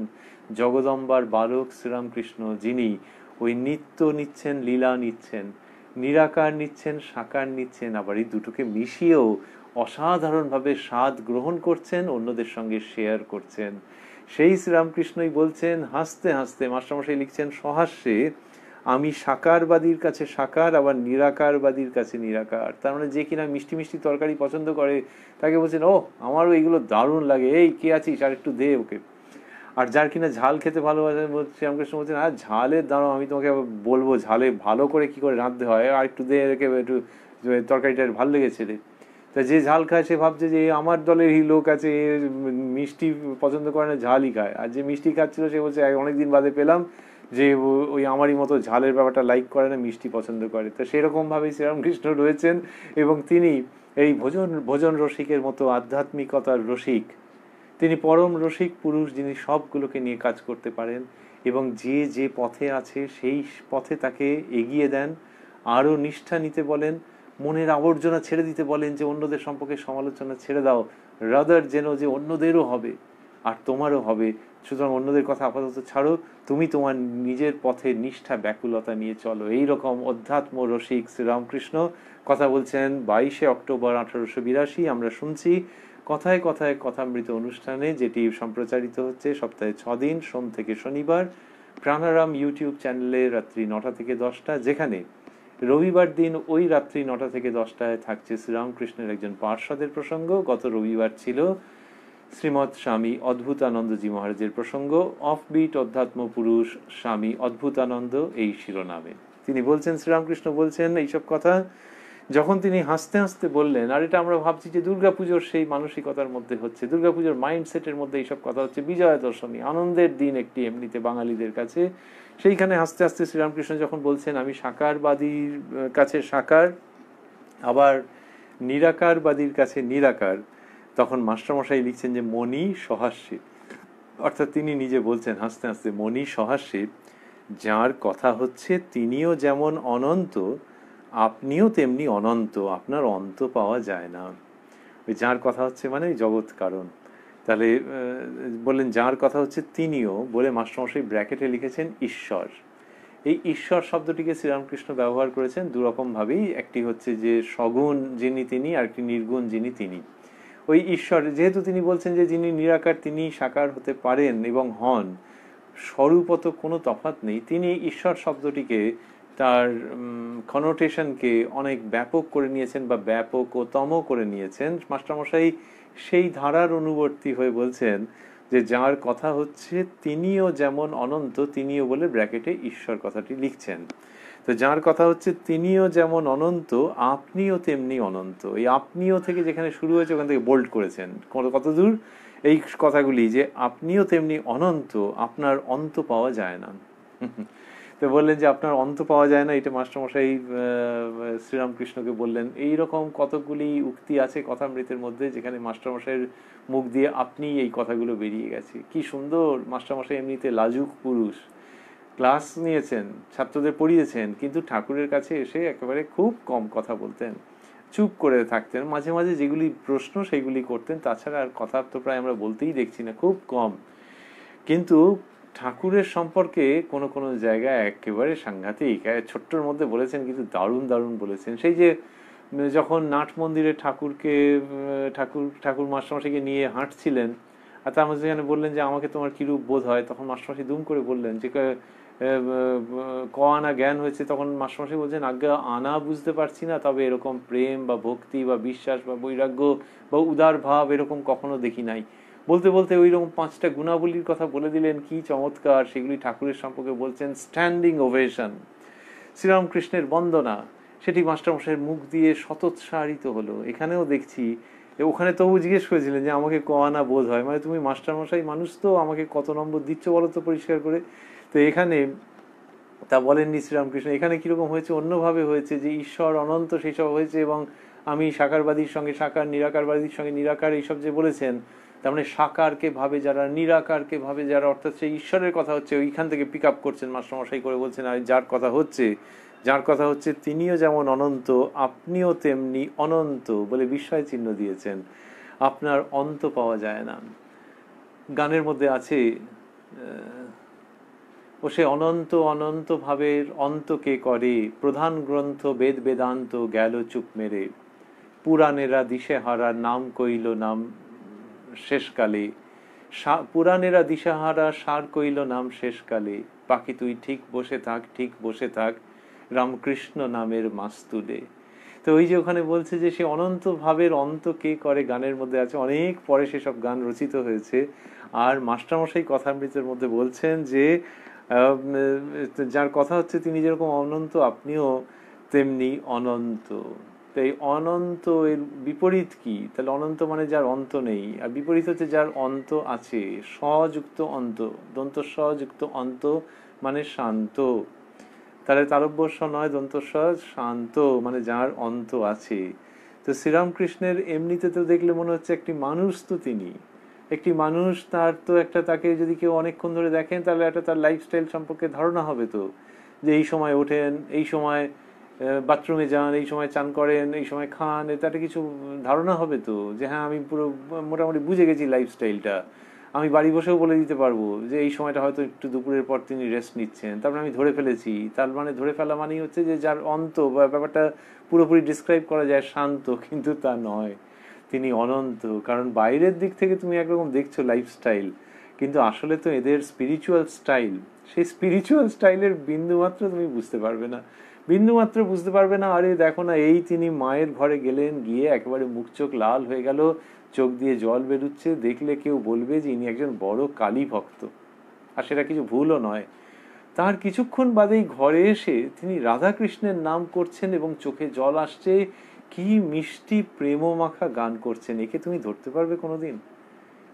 জগদম্বার বালক শ্রীরামকৃষ্ণ, যিনি ওই নিত্য নিচ্ছেন, লীলা নিচ্ছেন, নিরাকার নিচ্ছেন, সাকার নিচ্ছেন, আবার এই দুটোকে মিশিয়েও অসাধারণভাবে স্বাদ গ্রহণ করছেন, অন্যদের সঙ্গে শেয়ার করছেন। সেই শ্রীরামকৃষ্ণই বলছেন হাসতে হাসতে, মাস্টারমশাই লিখছেন সহাস্যে, আমি সাকারবাদীর কাছে সাকার, আবার নিরাকারবাদীর কাছে নিরাকার। তার মানে যে কিনা মিষ্টি মিষ্টি তরকারি পছন্দ করে তাকে বলছেন ও আমারও এগুলো দারুণ লাগে, এই কে আছিস আর একটু দে ওকে। আর যার কিনা ঝাল খেতে ভালোবাসে, শ্রীরামকৃষ্ণ বলছেন আর ঝালের দাঁড়াও, আমি তোমাকে বলবো ঝালে ভালো করে কি করে রাঁধতে হয়, আর একটু দে রেখে একটু তরকারিটা ভালো লেগেছে রে। তা যে ঝাল খায় সে ভাবছে যে আমার দলেরই লোক আছে, মিষ্টি পছন্দ করে না, ঝালই খায়। আর যে মিষ্টি খাচ্ছিল সে বলছে অনেকদিন বাদে পেলাম যে ওই আমারই মতো ঝালের ব্যাপারটা লাইক করে না, মিষ্টি পছন্দ করে। তো সেরকমভাবেই শ্রীরামকৃষ্ণ রয়েছেন এবং তিনি এই ভোজন রসিকের মতো আধ্যাত্মিকতার রসিক। তিনি পরম রসিক পুরুষ, যিনি সবগুলোকে নিয়ে কাজ করতে পারেন এবং যে যে পথে আছে সেই পথে তাকে এগিয়ে দেন, আরও নিষ্ঠা নিতে বলেন, মনের আবর্জনা ছেড়ে দিতে বলেন, যে অন্যদের সম্পর্কে সমালোচনা ছেড়ে দাও, রাদার যেন যে অন্যদেরও হবে আর তোমারও হবে। সুতরাং অন্যদের কথা আপাতত ছাড়ো, তুমি তোমার নিজের পথে নিষ্ঠা ব্যাকুলতা নিয়ে চলো। এইরকম অধ্যাত্ম রসিক শ্রীরামকৃষ্ণ কথা বলছেন 22শে অক্টোবর 1882। আমরা শুনছি কথায় কথায় কথামৃত অনুষ্ঠানে, যেটি সম্প্রচারিত হচ্ছে সপ্তাহে 6 দিন, সোম থেকে শনিবার, প্রাণারাম ইউটিউব চ্যানেলে রাত্রি 9টা থেকে 10টা, যেখানে রবিবার দিন ওই রাত্রি 9টা থেকে 10টায় থাকছে শ্রীরামকৃষ্ণের একজন পার্ষদের প্রসঙ্গ। গত রবিবার ছিল শ্রীমৎ স্বামী অদ্ভুতানন্দজি মহারাজের প্রসঙ্গ, অফবিট অধ্যাত্ম পুরুষ স্বামী অদ্ভুতানন্দ এই শিরোনামে। তিনি বলছেন, শ্রীরামকৃষ্ণ বলছেন এইসব কথা যখন তিনি হাসতে হাসতে বললেন। আর এটা আমরা ভাবছি যে দুর্গাপুজোর সেই মানসিকতার মধ্যে হচ্ছে, দুর্গাপুজোর মাইন্ডসেটের মধ্যে এইসব কথা হচ্ছে, বিজয়া দশমী আনন্দের দিন একটি এমনিতে বাঙালিদের কাছে। সেইখানে হাসতে হাসতে শ্রীরামকৃষ্ণ যখন বলছেন আমি সাকারবাদীর কাছে সাকার, আবার নিরাকারবাদীর কাছে নিরাকার, তখন মাস্টারমশাই লিখছেন যে মনি সহাস্যে, অর্থাৎ তিনি নিজে বলছেন হাসতে হাসতে, মনি সহাস্যে, যার কথা হচ্ছে তিনিও যেমন অনন্ত আপনিও তেমনি অনন্ত, আপনার অন্ত পাওয়া যায় না। ওই যার কথা হচ্ছে মানে জগৎ কারণ। তাহলে বললেন যার কথা হচ্ছে তিনিও, বলে মাস্টারমশাই ব্র্যাকেটে লিখেছেন ঈশ্বর। এই ঈশ্বর শব্দটিকে শ্রীরামকৃষ্ণ ব্যবহার করেছেন দুরকমভাবেই। একটি হচ্ছে যে সগুণ যিনি তিনি, আর একটি নির্গুণ যিনি তিনি। ওই ঈশ্বর যেহেতু তিনি বলছেন যে যিনি নিরাকার তিনি সাকার হতে পারেন এবং হন, স্বরূপত কোনো তফাৎ নেই, তিনি ঈশ্বর শব্দটিকে তার কনোটেশনকে অনেক ব্যাপক করে নিয়েছেন বা ব্যাপকতম করে নিয়েছেন। মাস্টারমশাই সেই ধারার অনুবর্তী হয়ে বলছেন যে যার কথা হচ্ছে তিনিও যেমন অনন্ত, তিনিও বলে ব্র্যাকেটে ঈশ্বর কথাটি লিখছেন। তো যার কথা হচ্ছে তিনিও যেমন অনন্ত আপনিও তেমনি অনন্ত, এই আপনিও থেকে যেখানে শুরু হয়েছে ওখান থেকে বোল্ড করেছেন কতদূর এই কথাগুলি, যে আপনিও তেমনি অনন্ত, আপনার অন্ত পাওয়া যায় না। তো বললেন যে আপনার অন্ত পাওয়া যায় না, এটা মাস্টারমশাই শ্রীরামকৃষ্ণকে বললেন। এইরকম কতগুলি উক্তি আছে কথামৃতের মধ্যে যেখানে মাস্টারমশাইয়ের মুখ দিয়ে আপনি এই কথাগুলো বেরিয়ে গেছে। কি সুন্দর! মাস্টারমশাই এমনিতে লাজুক পুরুষ, ক্লাস নিয়েছেন, ছাত্রদের পড়িয়েছেন, কিন্তু ঠাকুরের কাছে এসে একেবারে খুব কম কথা বলতেন, চুপ করে থাকতেন, মাঝে মাঝে যেগুলি প্রশ্ন সেগুলি করতেন, তাছাড়া আর কথা তো প্রায় আমরা বলতেই দেখছি না, খুব কম। কিন্তু ঠাকুরের সম্পর্কে কোনো কোনো জায়গায় একেবারে সাংঘাতিক, ছোট্টর মধ্যে বলেছেন কিন্তু দারুণ দারুণ বলেছেন। সেই যে যখন নাট মন্দিরে ঠাকুর মাস্টারমশাইকে নিয়ে হাঁটছিলেন, আর তার মধ্যে বললেন যে আমাকে তোমার কিরূপ বোধ হয়, তখন মাস্টারমশাই দুম করে বললেন যে ক আনা জ্ঞান হয়েছে, তখন মাস্টারমশাই বলছেন আজ্ঞা আনা বুঝতে পারছি না, তবে এরকম প্রেম বা ভক্তি বা বিশ্বাস বা বৈরাগ্য বা উদার ভাব এরকম কখনো দেখি নাই। বলতে বলতে ওই রকম 5টা গুণাবলীর কথা বলে দিলেন, কি চমৎকার সেগুলি ঠাকুরের সম্পর্কে বলছেন। স্ট্যান্ডিং ওভেশন, শ্রীরামকৃষ্ণের বন্দনা, সেটি মাস্টারমশাইয়ের মুখ দিয়ে শতোৎসাহিত হলো। এখানেও দেখছি, ওখানে তবু জিজ্ঞেস করেছিলেন যে আমাকে ক আনা বোধ হয়, মানে তুমি মাস্টারমশাই মানুষ তো, আমাকে কত নম্বর দিচ্ছ বলো তো পরিষ্কার করে। তো এখানে তা বলেননি শ্রীরামকৃষ্ণ, এখানে কিরকম হয়েছে, অন্যভাবে হয়েছে, যে ঈশ্বর অনন্ত সেই সব হয়েছে, এবং আমি সাকারবাদীর সঙ্গে সাকার, নিরাকারবাদীর সঙ্গে নিরাকার, এইসব যে বলেছেন, তার মানে সাকারকে ভাবে যারা, নিরাকারকে ভাবে যারা, অর্থাৎ সেই ঈশ্বরের কথা হচ্ছে, ওইখান থেকে পিক আপ করছেন মাস্টারমশাই করে বলছেন আর যার কথা হচ্ছে তিনিও যেমন অনন্ত আপনিও তেমনি অনন্ত বলে বিস্ময় চিহ্ন দিয়েছেন। আপনার অন্ত পাওয়া যায় না। গানের মধ্যে আছে ও সে অনন্ত অনন্ত ভাবের অন্ত কে করে, প্রধান গ্রন্থ বেদ বেদান্ত গেল চুপ মেরে, পুরাণেরা দিশেহারা নাম কইল নাম শেষকালে, পুরাণেরা দিশেহারা সার কইল নাম শেষকালে, পাখি তুই ঠিক বসে থাক রামকৃষ্ণ নামের মাস্তুলে। তো ওই যে ওখানে বলছে যে সে অনন্ত ভাবের অন্ত কে করে, গানের মধ্যে আছে, অনেক পরে সেসব গান রচিত হয়েছে। আর মাস্টারমশাই কথামৃতের মধ্যে বলছেন যে যার কথা হচ্ছে তিনি যেরকম অনন্ত আপনিও তেমনি অনন্ত। তাই অনন্ত এর বিপরীত কি? তাহলে অনন্ত মানে যার অন্ত নেই, আর বিপরীত হচ্ছে যার অন্ত আছে। স্বযুক্ত অন্ত, দন্ত স্বযুক্ত অন্ত মানে শান্ত। তাহলে তালব্যস্ব নয়, দন্তস্ব, শান্ত মানে যার অন্ত আছে। তো শ্রীরামকৃষ্ণের এমনিতে তো দেখলে মনে হচ্ছে একটি মানুষ, তো তিনি একটি মানুষ, তার তো একটা, তাকে যদি কেউ অনেকক্ষণ ধরে দেখেন তাহলে একটা তার লাইফস্টাইল সম্পর্কে ধারণা হবে, তো যে এই সময় ওঠেন, এই সময় বাথরুমে যান, এই সময় চান করেন, এই সময় খান, এটা একটা কিছু ধারণা হবে তো, যে হ্যাঁ আমি পুরো মোটামুটি বুঝে গেছি লাইফস্টাইলটা। আমি বাড়ি বসেও বলে দিতে পারবো যে এই সময়টা হয়তো একটু দুপুরের পর তিনি রেস্ট নিচ্ছেন, তারপরে আমি ধরে ফেলেছি। তার মানে ধরে ফেলা মানেই হচ্ছে যে যার অন্ত, ব্যাপারটা পুরোপুরি ডিসক্রাইব করা যায় শান্ত, কিন্তু তা নয়, তিনি অনন্ত। কারণ বাইরের দিক থেকে তুমি একরকম দেখছো লাইফস্টাইল, কিন্তু আসলে তো এদের স্পিরিচুয়াল স্টাইল, সেই স্পিরিচুয়াল স্টাইলের বিন্দুমাত্র তুমি বুঝতে পারবে না, বিন্দুমাত্র বুঝতে পারবে না। আরে দেখো না, এই তিনি মায়ের ঘরে গেলেন, গিয়ে একেবারে মুখ চোখ লাল হয়ে গেল, চোখ দিয়ে জল বেরুচ্ছে, দেখলে কেউ বলবে যে ইনি একজন বড় কালী ভক্ত, আর সেটা কিছু ভুলও নয়। তার কিছুক্ষণ বাদেই ঘরে এসে তিনি রাধাকৃষ্ণের নাম করছেন এবং চোখে জল আসছে, কি মিষ্টি প্রেমমাখা গান করছেন। একে তুমি ধরতে পারবে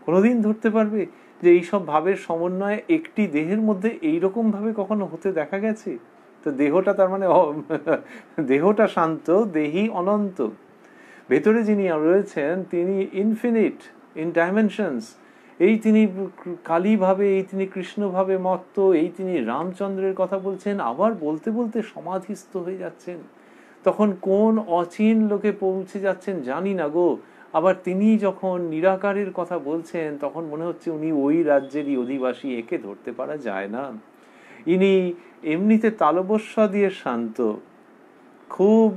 কোনোদিন ধরতে পারবে যে এইসব ভাবের সমন্বয়ে একটি দেহের মধ্যে এইরকম ভাবে কখনো হতে দেখা গেছে? তো দেহটা তার মানে দেহটা শান্ত, দেহি অনন্ত। ভেতরে যিনি রয়েছেন তিনি ইনফিনিট ইন ডাইমেনশনস। এই তিনি কালী ভাবে, এই তিনি কৃষ্ণ ভাবে মত্ত, এই তিনি রামচন্দ্রের কথা বলছেন, আবার বলতে বলতে সমাধিস্থ হয়ে যাচ্ছেন। তখন কোন অচিন লোকে পৌঁছে যাচ্ছেন জানি না গো। আবার তিনি যখন নিরাকারের কথা বলছেন তখন মনে হচ্ছে উনি ওই রাজ্যেরই অধিবাসী, একে ধরতে পারা যায় না। ইনি এমনিতে তালবস্য দিয়ে শান্ত, খুব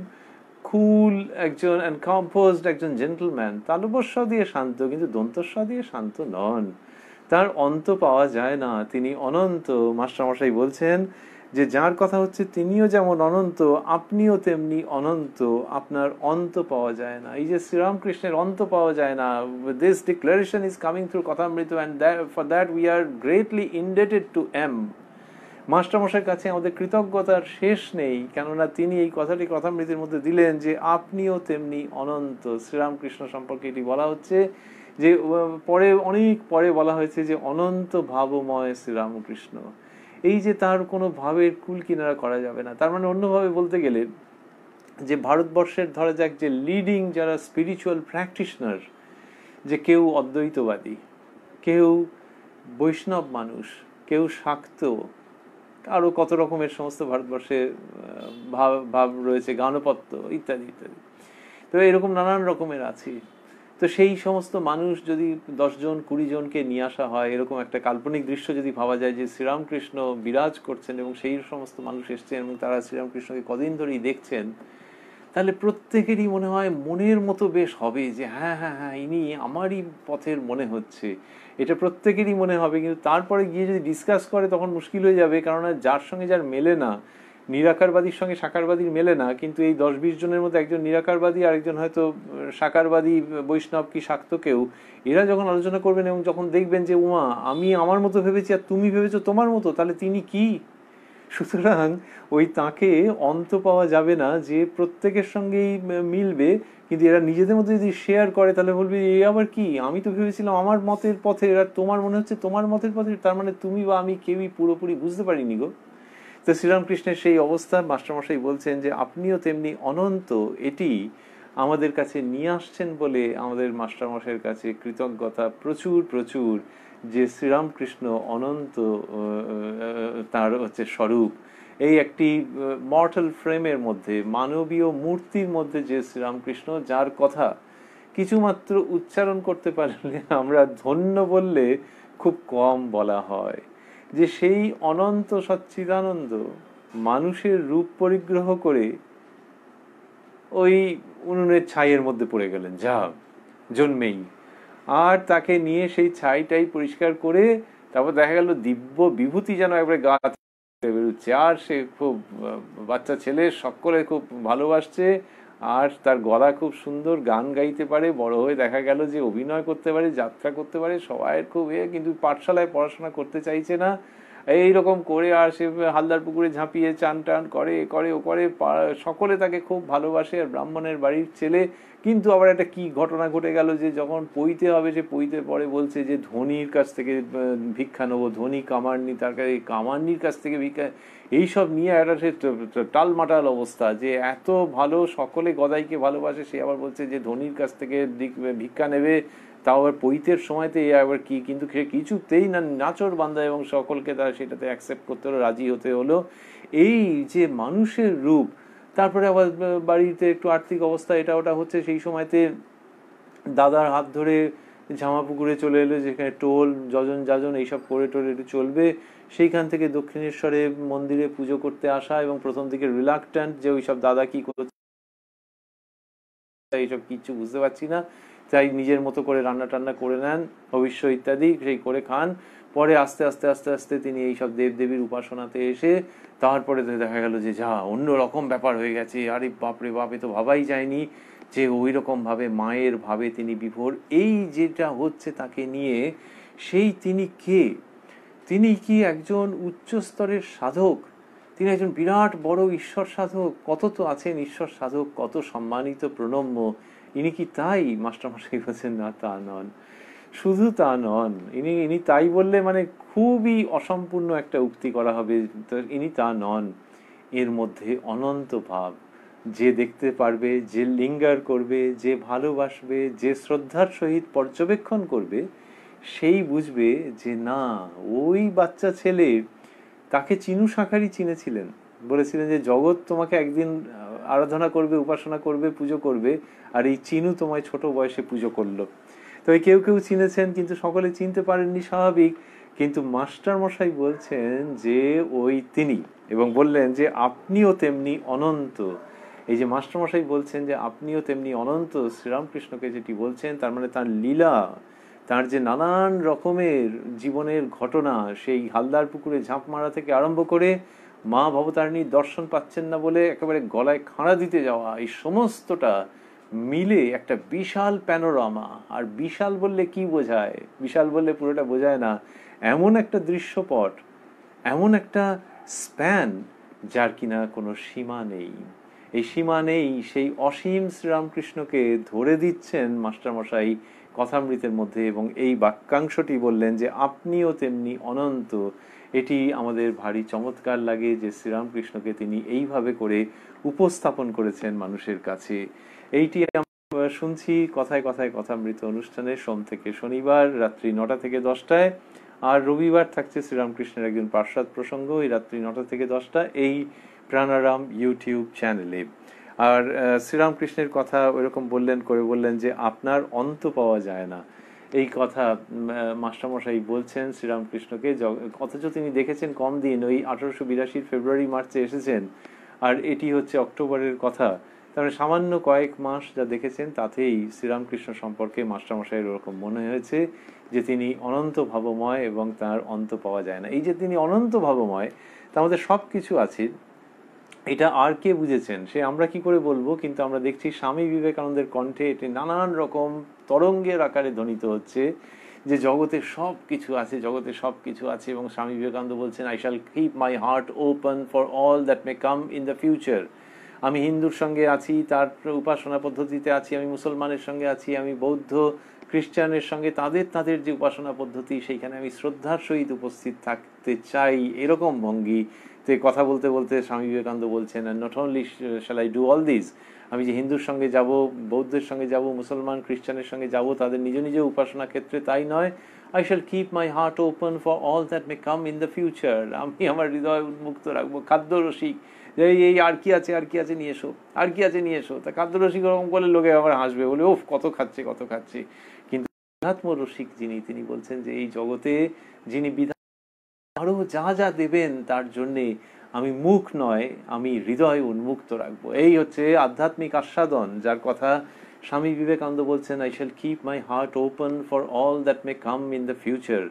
কুল একজন and composed একজন জেন্টলম্যান, তালবস্য দিয়ে শান্ত, কিন্তু দন্তস্ব দিয়ে শান্ত নন। তার অন্ত পাওয়া যায় না, তিনি অনন্ত। মাস্টারমশাই বলছেন যে যার কথা হচ্ছে তিনিও যেমন অনন্ত আপনিও তেমনি অনন্ত, আপনার অন্ত পাওয়া যায় না। এই যে শ্রীরামকৃষ্ণের অন্ত পাওয়া যায় না, this declaration is coming through Kathamrita, and for that we are greatly indebted to M. মাস্টারমশাইয়ের কাছে আমাদের কৃতজ্ঞতার শেষ নেই, কেননা তিনি এই কথাটি কথামৃতের মধ্যে দিলেন যে আপনিও তেমনি অনন্ত। শ্রীরামকৃষ্ণ সম্পর্কে এটি বলা হচ্ছে যে পরে, অনেক পরে বলা হয়েছে যে অনন্ত ভাবময় শ্রীরামকৃষ্ণ। এই যে তার কোনো ভাবের কুল কিনারা করা যাবে না। তার মানে অন্যভাবে বলতে গেলে যে ভারতবর্ষের ধরা যাক যে লিডিং যারা স্পিরিচুয়াল প্র্যাকটিশনার, যে কেউ অদ্বৈতবাদী, কেউ বৈষ্ণব মানুষ, কেউ শাক্ত, আরো কত রকমের সমস্ত ভারতবর্ষে ভাব রয়েছে, গানপত্য ইত্যাদি ইত্যাদি, তো এরকম নানান রকমের আছে। তো সেই সমস্ত মানুষ যদি 10 জন 20 জনকে নিয়ে আসা হয়, এরকম একটা কাল্পনিক দৃশ্য যদি ভাবা যায় যে শ্রীরামকৃষ্ণ বিরাজ করছেন এবং সেই সমস্ত মানুষ এসছেন এবং তারা শ্রীরামকৃষ্ণকে কদিন ধরেই দেখছেন, তাহলে প্রত্যেকেরই মনে হয় মনের মতো বেশ হবে যে হ্যাঁ হ্যাঁ হ্যাঁ ইনি আমারই পথের মনে হচ্ছে, এটা প্রত্যেকেরই মনে হবে। কিন্তু তারপরে গিয়ে যদি ডিসকাস করে তখন মুশকিল হয়ে যাবে, কেননা যার সঙ্গে যার মেলে না, নিরাকারবাদীর সঙ্গে সাকারবাদীর মেলে না, কিন্তু এই 10-20 জনের মধ্যে একজন নিরাকারবাদী, আরেকজন হয়তো সাকারবাদী, বৈষ্ণব কি শাক্ত কেউ, এরা যখন আলোচনা করবেন এবং যখন দেখবেন যে উমা আমি আমার মতো ভেবেছি আর তুমি ভেবেছো তোমার মতো, তাহলে তিনি কি? সুতরাং ওই তাকে অন্ত পাওয়া যাবে না যে প্রত্যেকের সঙ্গেই মিলবে, কিন্তু এরা নিজেদের মধ্যে যদি শেয়ার করে তাহলে বলবে এ আবার কি, আমি তো ভেবেছিলাম আমার মতের পথে, এরা তোমার মনে হচ্ছে তোমার মতের পথে, তার মানে তুমি বা আমি কেউই পুরোপুরি বুঝতে পারিনি গো। তো শ্রীরামকৃষ্ণের সেই অবস্থা মাস্টারমশাই বলছেন যে আপনিও তেমনি অনন্ত, এটি আমাদের কাছে নিয়ে আসছেন বলে আমাদের মাস্টারমশাইয়ের কাছে কৃতজ্ঞতা প্রচুর প্রচুর, যে শ্রীরামকৃষ্ণ অনন্ত, তার হচ্ছে স্বরূপ। এই একটি মর্টাল ফ্রেমের মধ্যে, মানবীয় মূর্তির মধ্যে যে শ্রীরামকৃষ্ণ, যার কথা কিছুমাত্র উচ্চারণ করতে পারলে আমরা ধন্য বললে খুব কম বলা হয়, যে সেই অনন্ত সচ্চিদানন্দ মানুষের রূপ পরিগ্রহ করে ওই উনুনের ছাইয়ের মধ্যে পড়ে গেলেন, যা জন্মেই, আর তাকে নিয়ে সেই ছাইটাই পরিষ্কার করে তারপর দেখা গেল দিব্য বিভূতি যেন একবারে গা থেকে বেরোচ্ছে, আর সে খুব বাচ্চা ছেলে, সকলে খুব ভালোবাসছে, আর তার গলা খুব সুন্দর, গান গাইতে পারে, বড় হয়ে দেখা গেল যে অভিনয় করতে পারে, যাত্রা করতে পারে, সবাই খুব কিন্তু পাঠশালায় পড়াশোনা করতে চাইছে না, এইরকম করে আর সে হালদার পুকুরে ঝাঁপিয়ে চান টান করে করে ও করে, সকলে তাকে খুব ভালোবাসে, আর ব্রাহ্মণের বাড়ির ছেলে। কিন্তু আবার একটা কি ঘটনা ঘটে গেল যে যখন পইতে হবে, সে পইতে পরে বলছে যে ধনির কাছ থেকে ভিক্ষা নেবো, ধনী কামারনি, তার কাছে কামারনির কাছ থেকে ভিক্ষা, এইসব নিয়ে একটা সে টালমাটাল অবস্থা, যে এত ভালো সকলে গদাইকে ভালোবাসে, সে আবার বলছে যে ধনির কাছ থেকে ভিক্ষা নেবে, তাও আবার পৈতের সময়তে এ আবার কি, কিন্তু সে কিছুতেই না নাচর বান্ধা, এবং সকলকে তারা সেটাতে অ্যাকসেপ্ট করতে হলো, রাজি হতে হলো। এই যে মানুষের রূপ, তারপরে আবার বাড়িতে একটু আর্থিক অবস্থা এটা ওটা হচ্ছে, সেই সময়তে দাদার হাত ধরে ঝামাপুকুরে চলে এলো, যেখানে টোল যজন যাজন এইসব করে টোলে একটু চলবে, সেইখান থেকে দক্ষিণেশ্বরে মন্দিরে পুজো করতে আসা, এবং প্রথম দিকে রিলাক্ট্যান্ট যে ওইসব দাদা কি করছে এইসব কিচ্ছু বুঝতে পারছি না, তাই নিজের মতো করে রান্না টান্না করে নেন, ভবিষ্য ইত্যাদি সেই করে খান। পরে আস্তে আস্তে আস্তে আস্তে তিনি এইসব দেবদেবীর উপাসনাতে এসে তারপরে দেখা গেল যে যা অন্য রকম ব্যাপার হয়ে গেছে, আরে বাপরে বাপ, এ তো ভাবাই যায়নি যে ওই রকম ভাবে মায়ের ভাবে তিনি বিভোর। এই যেটা হচ্ছে তাকে নিয়ে, সেই তিনি কে? তিনি কি একজন উচ্চ স্তরের সাধক? তিনি একজন বিরাট বড় ঈশ্বর সাধক? কত তো আছেন ঈশ্বর সাধক, কত সম্মানিত প্রণম্য, ইনি কি তাই? মাস্টারমশাই বলছেন না, তা নন, শুধু তা নন। ইনি তাই বললে মানে খুবই অসম্পূর্ণ একটা উক্তি করা হবে, ইনি তা নন। এর মধ্যে অনন্ত ভাব, যে দেখতে পারবে, যে লিঙ্গার করবে, যে ভালোবাসবে, যে শ্রদ্ধার সহিত পর্যবেক্ষণ করবে, সেই বুঝবে যে না, ওই বাচ্চা ছেলে, তাকে চিনু শাঁখারি চিনেছিলেন, বলেছিলেন যে জগৎ তোমাকে একদিন আরাধনা করবে, উপাসনা করবে, পুজো করবে, আর এই চিনু তোমায় ছোট বয়সে পুজো করলো। তো কেউ কেউ চিনেছেন, কিন্তু সকলে চিনতে পারেননি, স্বাভাবিক। কিন্তু মাস্টার মশাই বলছেন যে ওই তিনি, এবং বললেন যে আপনিও তেমনি অনন্ত। এই যে মাস্টার মশাই বলছেন যে আপনিও তেমনি অনন্ত, শ্রীরামকৃষ্ণকে যেটি বলছেন, তার মানে তার লীলা, তার যে নানান রকমের জীবনের ঘটনা, সেই হালদার পুকুরে ঝাঁপ মারা থেকে আরম্ভ করে মা ভবতারিণীর দর্শন পাচ্ছেন না বলে একেবারে গলায় খাঁড়া দিতে যাওয়া, এই সমস্তটা মিলে একটা বিশাল প্যানোরামা। আর বিশাল বললে কি বোঝায়? বিশাল বললে পুরোটা বোঝায় না, এমন একটা দৃশ্যপট, এমন একটা স্প্যান, যার কিনা কোনো সীমা নেই। এই সীমা নেই, সেই অসীম শ্রীরামকৃষ্ণকে ধরে দিচ্ছেন মাস্টারমশাই কথামৃতের মধ্যে, এবং এই বাক্যাংশটি বললেন যে আপনিও তেমনি অনন্ত। এটি আমাদের ভারী চমৎকার লাগে যে শ্রীরামকৃষ্ণকে তিনি এইভাবে করে উপস্থাপন করেছেন মানুষের কাছে। এইটি আমরা শুনছি কথায় কথায় কথামৃত অনুষ্ঠানে, সোম থেকে শনিবার রাত্রি 9টা থেকে 10টায়, আর রবিবার থাকছে শ্রীরামকৃষ্ণের একজন পার্শ্বাদ প্রসঙ্গ, এই রাত্রি 9টা থেকে 10টা এই প্রাণারাম ইউটিউব চ্যানেলে। আর শ্রীরামকৃষ্ণের কথা ওইরকম বললেন যে আপনার অন্ত পাওয়া যায় না, এই কথা মাস্টারমশাই বলছেন শ্রীরামকৃষ্ণকে, অথচ তিনি দেখেছেন কম দিন, ওই 1882 ফেব্রুয়ারি মার্চে এসেছেন, আর এটি হচ্ছে অক্টোবরের কথা। তারপরে সামান্য কয়েক মাস যা দেখেছেন তাতেই শ্রীরামকৃষ্ণ সম্পর্কে মাস্টারমশাইয়ের ওরকম মনে হয়েছে যে তিনি অনন্ত ভাবময় এবং তার অন্ত পাওয়া যায় না। এই যে তিনি অনন্ত ভাবময়, তার মধ্যে সব কিছু আছে, এটা আর কে বুঝেছেন সে আমরা কি করে বলবো, কিন্তু আমরা দেখছি স্বামী বিবেকানন্দের কণ্ঠে এটি নানান রকম তরঙ্গের আকারে ধ্বনিত হচ্ছে যে জগতে সব কিছু আছে, জগতে সব কিছু আছে। এবং স্বামী বিবেকানন্দ বলছেন, I shall keep my heart open for all that may come in the future. আমি হিন্দুর সঙ্গে আছি, তার উপাসনা পদ্ধতিতে আছি, আমি মুসলমানের সঙ্গে আছি, আমি বৌদ্ধ খ্রিস্টানের সঙ্গে তাদের যে উপাসনা পদ্ধতি সেইখানে আমি শ্রদ্ধার সহিত উপস্থিত থাকতে চাই, এরকম ভঙ্গি কথা বলতে বলতে স্বামী বিবেকানন্দ বলছেন, not only shall I do all this, আমি যে হিন্দুর সঙ্গে যাব, বৌদ্ধের সঙ্গে যাব, মুসলমান খ্রিস্টানের সঙ্গে যাব তাদের নিজ নিজ উপাসনা ক্ষেত্রে, তাই নয়, I shall keep my heart open for all that may come in the future. আমি আমার হৃদয় উন্মুক্ত রাখবো। খাদ্যরসিক এই আর কি আছে, আর কি আছে নিয়ে এসো, আর কি আছে নিয়ে এসো। তা খাদ্যরসিক ওরকম করলে লোকে আবার হাসবে, বলে ওফ কত খাচ্ছে কত খাচ্ছে। কিন্তু আধ্যাত্ম রসিক যিনি, তিনি বলছেন যে এই জগতে যিনি বিধান আরো যা যা দেবেন তার জন্যে আমি মুখ নয়, আমি হৃদয় উন্মুক্ত রাখবো। এই হচ্ছে আধ্যাত্মিক আস্বাদন, যার কথা স্বামী বিবেকানন্দ বলছেন, I shall keep my heart open for all that may come in the future.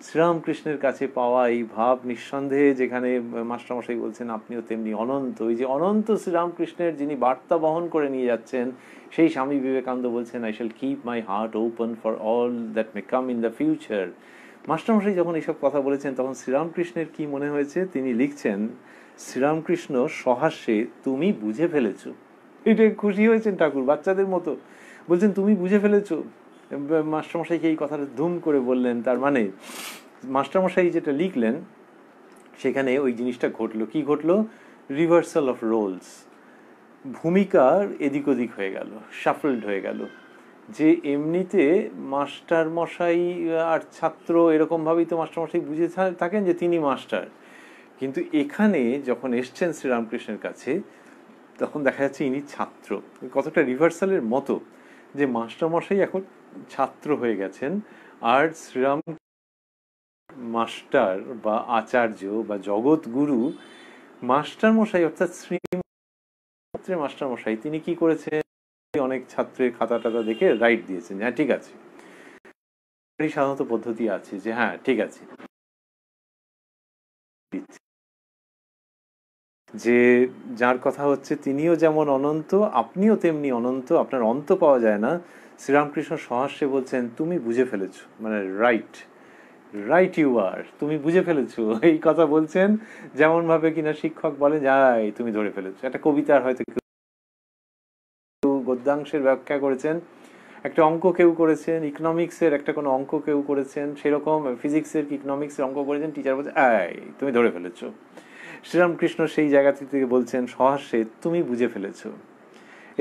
শ্রীরামকৃষ্ণের কাছে পাওয়া এই ভাব নিঃসন্দেহে, যেখানে মাস্টারমশাই বলছেন আপনিও তেমনি অনন্ত, এই যে অনন্ত শ্রীরামকৃষ্ণের যিনি বার্তা বহন করে নিয়ে যাচ্ছেন, সেই স্বামী বিবেকানন্দ বলছেন, I shall keep my heart open for all that may come in the future. মাস্টারমশাই যখন এইসব কথা বলেছেন তখন শ্রীরামকৃষ্ণের কি মনে হয়েছে, তিনি লিখছেন, শ্রীরামকৃষ্ণ সহাস্যে তুমি বুঝে ফেলেছ। এটা খুশি হয়েছেন ঠাকুর, বাচ্চাদের মতো বলছেন তুমি বুঝে ফেলেছ। মাস্টারমশাইকে এই কথাটা ধুম করে বললেন, তার মানে মাস্টারমশাই যেটা লিখলেন সেখানে ওই জিনিসটা ঘটলো। কি ঘটলো? রিভার্সাল অফ রোলস, ভূমিকার এদিক ওদিক হয়ে গেল, শাফলড হয়ে গেল। যে এমনিতে মাস্টারমশাই আর ছাত্র এরকমভাবেই তো মাস্টারমশাই বুঝে থাকেন যে তিনি মাস্টার, কিন্তু এখানে যখন এসছেন শ্রীরামকৃষ্ণের কাছে তখন দেখা যাচ্ছে ইনি ছাত্র। কতটা রিভার্সালের মতো যে মাস্টারমশাই এখন ছাত্র হয়ে গেছেন, আর শ্রীরাম মাস্টার বা আচার্য বা জগৎ গুরু মাস্টারমশাই, অর্থাৎ শ্রী মাস্টারমশাই তিনি কি করেছেন, অনেক ছাত্রের খাতা টাতা দেখে রাইট দিয়েছেন, হ্যাঁ ঠিক আছে, সাধারণত পদ্ধতি আছে যে হ্যাঁ ঠিক আছে, যে যার কথা হচ্ছে তিনিও যেমন অনন্ত আপনিও তেমনি অনন্ত, আপনার অন্ত পাওয়া যায় না। শ্রীরামকৃষ্ণ সহাস্যে বলছেন তুমি বুঝে ফেলেছো, মানে রাইট রাইট ইউ আর, তুমি বুঝে ফেলেছো, এই কথা বলছেন যেমন ভাবে কিনা শিক্ষক বলেন যাই তুমি ধরে ফেলেছো। একটা কবিতার হয়তো গদ্যাংশের ব্যাখ্যা করেছেন, একটা অঙ্ক কেউ করেছেন, ইকোনমিক্সের একটা কোনো অঙ্ক কেউ করেছেন, সেরকম ফিজিক্সের কি ইকোনমিক্সের অঙ্ক করেছেন, টিচার বলছে এই তুমি ধরে ফেলেছো। শ্রীরামকৃষ্ণ সেই জায়গা থেকে বলছেন সহাস্যে তুমি বুঝে ফেলেছো।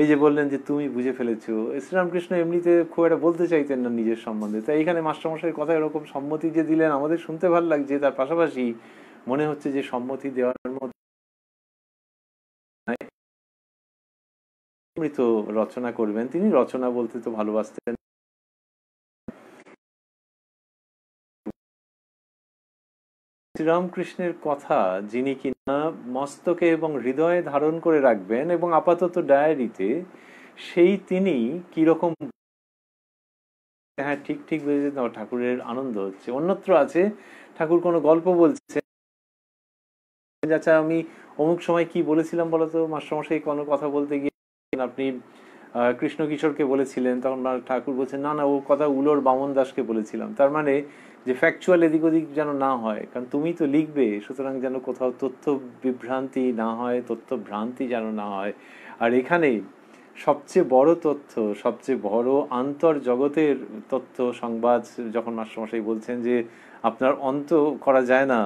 এই যে বললেন যে তুমি বুঝে ফেলেছো, শ্রীরামকৃষ্ণ এমনিতে খুব একটা বলতে চাইতেন না নিজের সম্বন্ধে, তাই এখানে মাস্টারমশাইয়ের কথা এরকম সম্মতি যে দিলেন আমাদের শুনতে ভালো লাগছে, তার পাশাপাশি মনে হচ্ছে যে সম্মতি দেওয়ার মতো তো রচনা করবেন। তিনি রচনা বলতে তো ভালোবাসতেন। শ্রীরামকৃষ্ণের কথা যিনি কিনা মস্তকে এবং হৃদয়ে ধারণ করে রাখবেন এবং আপাতত ডায়েরিতে, সেই তিনি কিরকম হ্যাঁ ঠিক ঠিক বুঝেছেন, ঠাকুরের আনন্দ হচ্ছে। অন্যত্র আছে ঠাকুর কোনো গল্প বলছে, আচ্ছা আমি অমুক সময় কি বলেছিলাম বলতো, মাস্টারমশাই কোনো কথা বলতে গিয়ে আপনি কৃষ্ণ কিশোরকে বলেছিলেন, তখন ঠাকুর বলছেন না না ও কথা উলোর বামন দাসকে বলেছিলাম। তার মানে যে ফ্যাকচুয়াল এদিক ওদিক যেন না হয়, কারণ তুমি তো লিখবে, সুতরাং যেন কোথাও তথ্য বিভ্রান্তি না হয়, তথ্য ভ্রান্তি যেন না হয়। আর এখানে সবচেয়ে বড় তথ্য, সবচেয়ে বড় আন্তর্জগতের তথ্য সংবাদ যখন মাস্টারমশাই বলছেন যে আপনার অন্ত করা যায় না,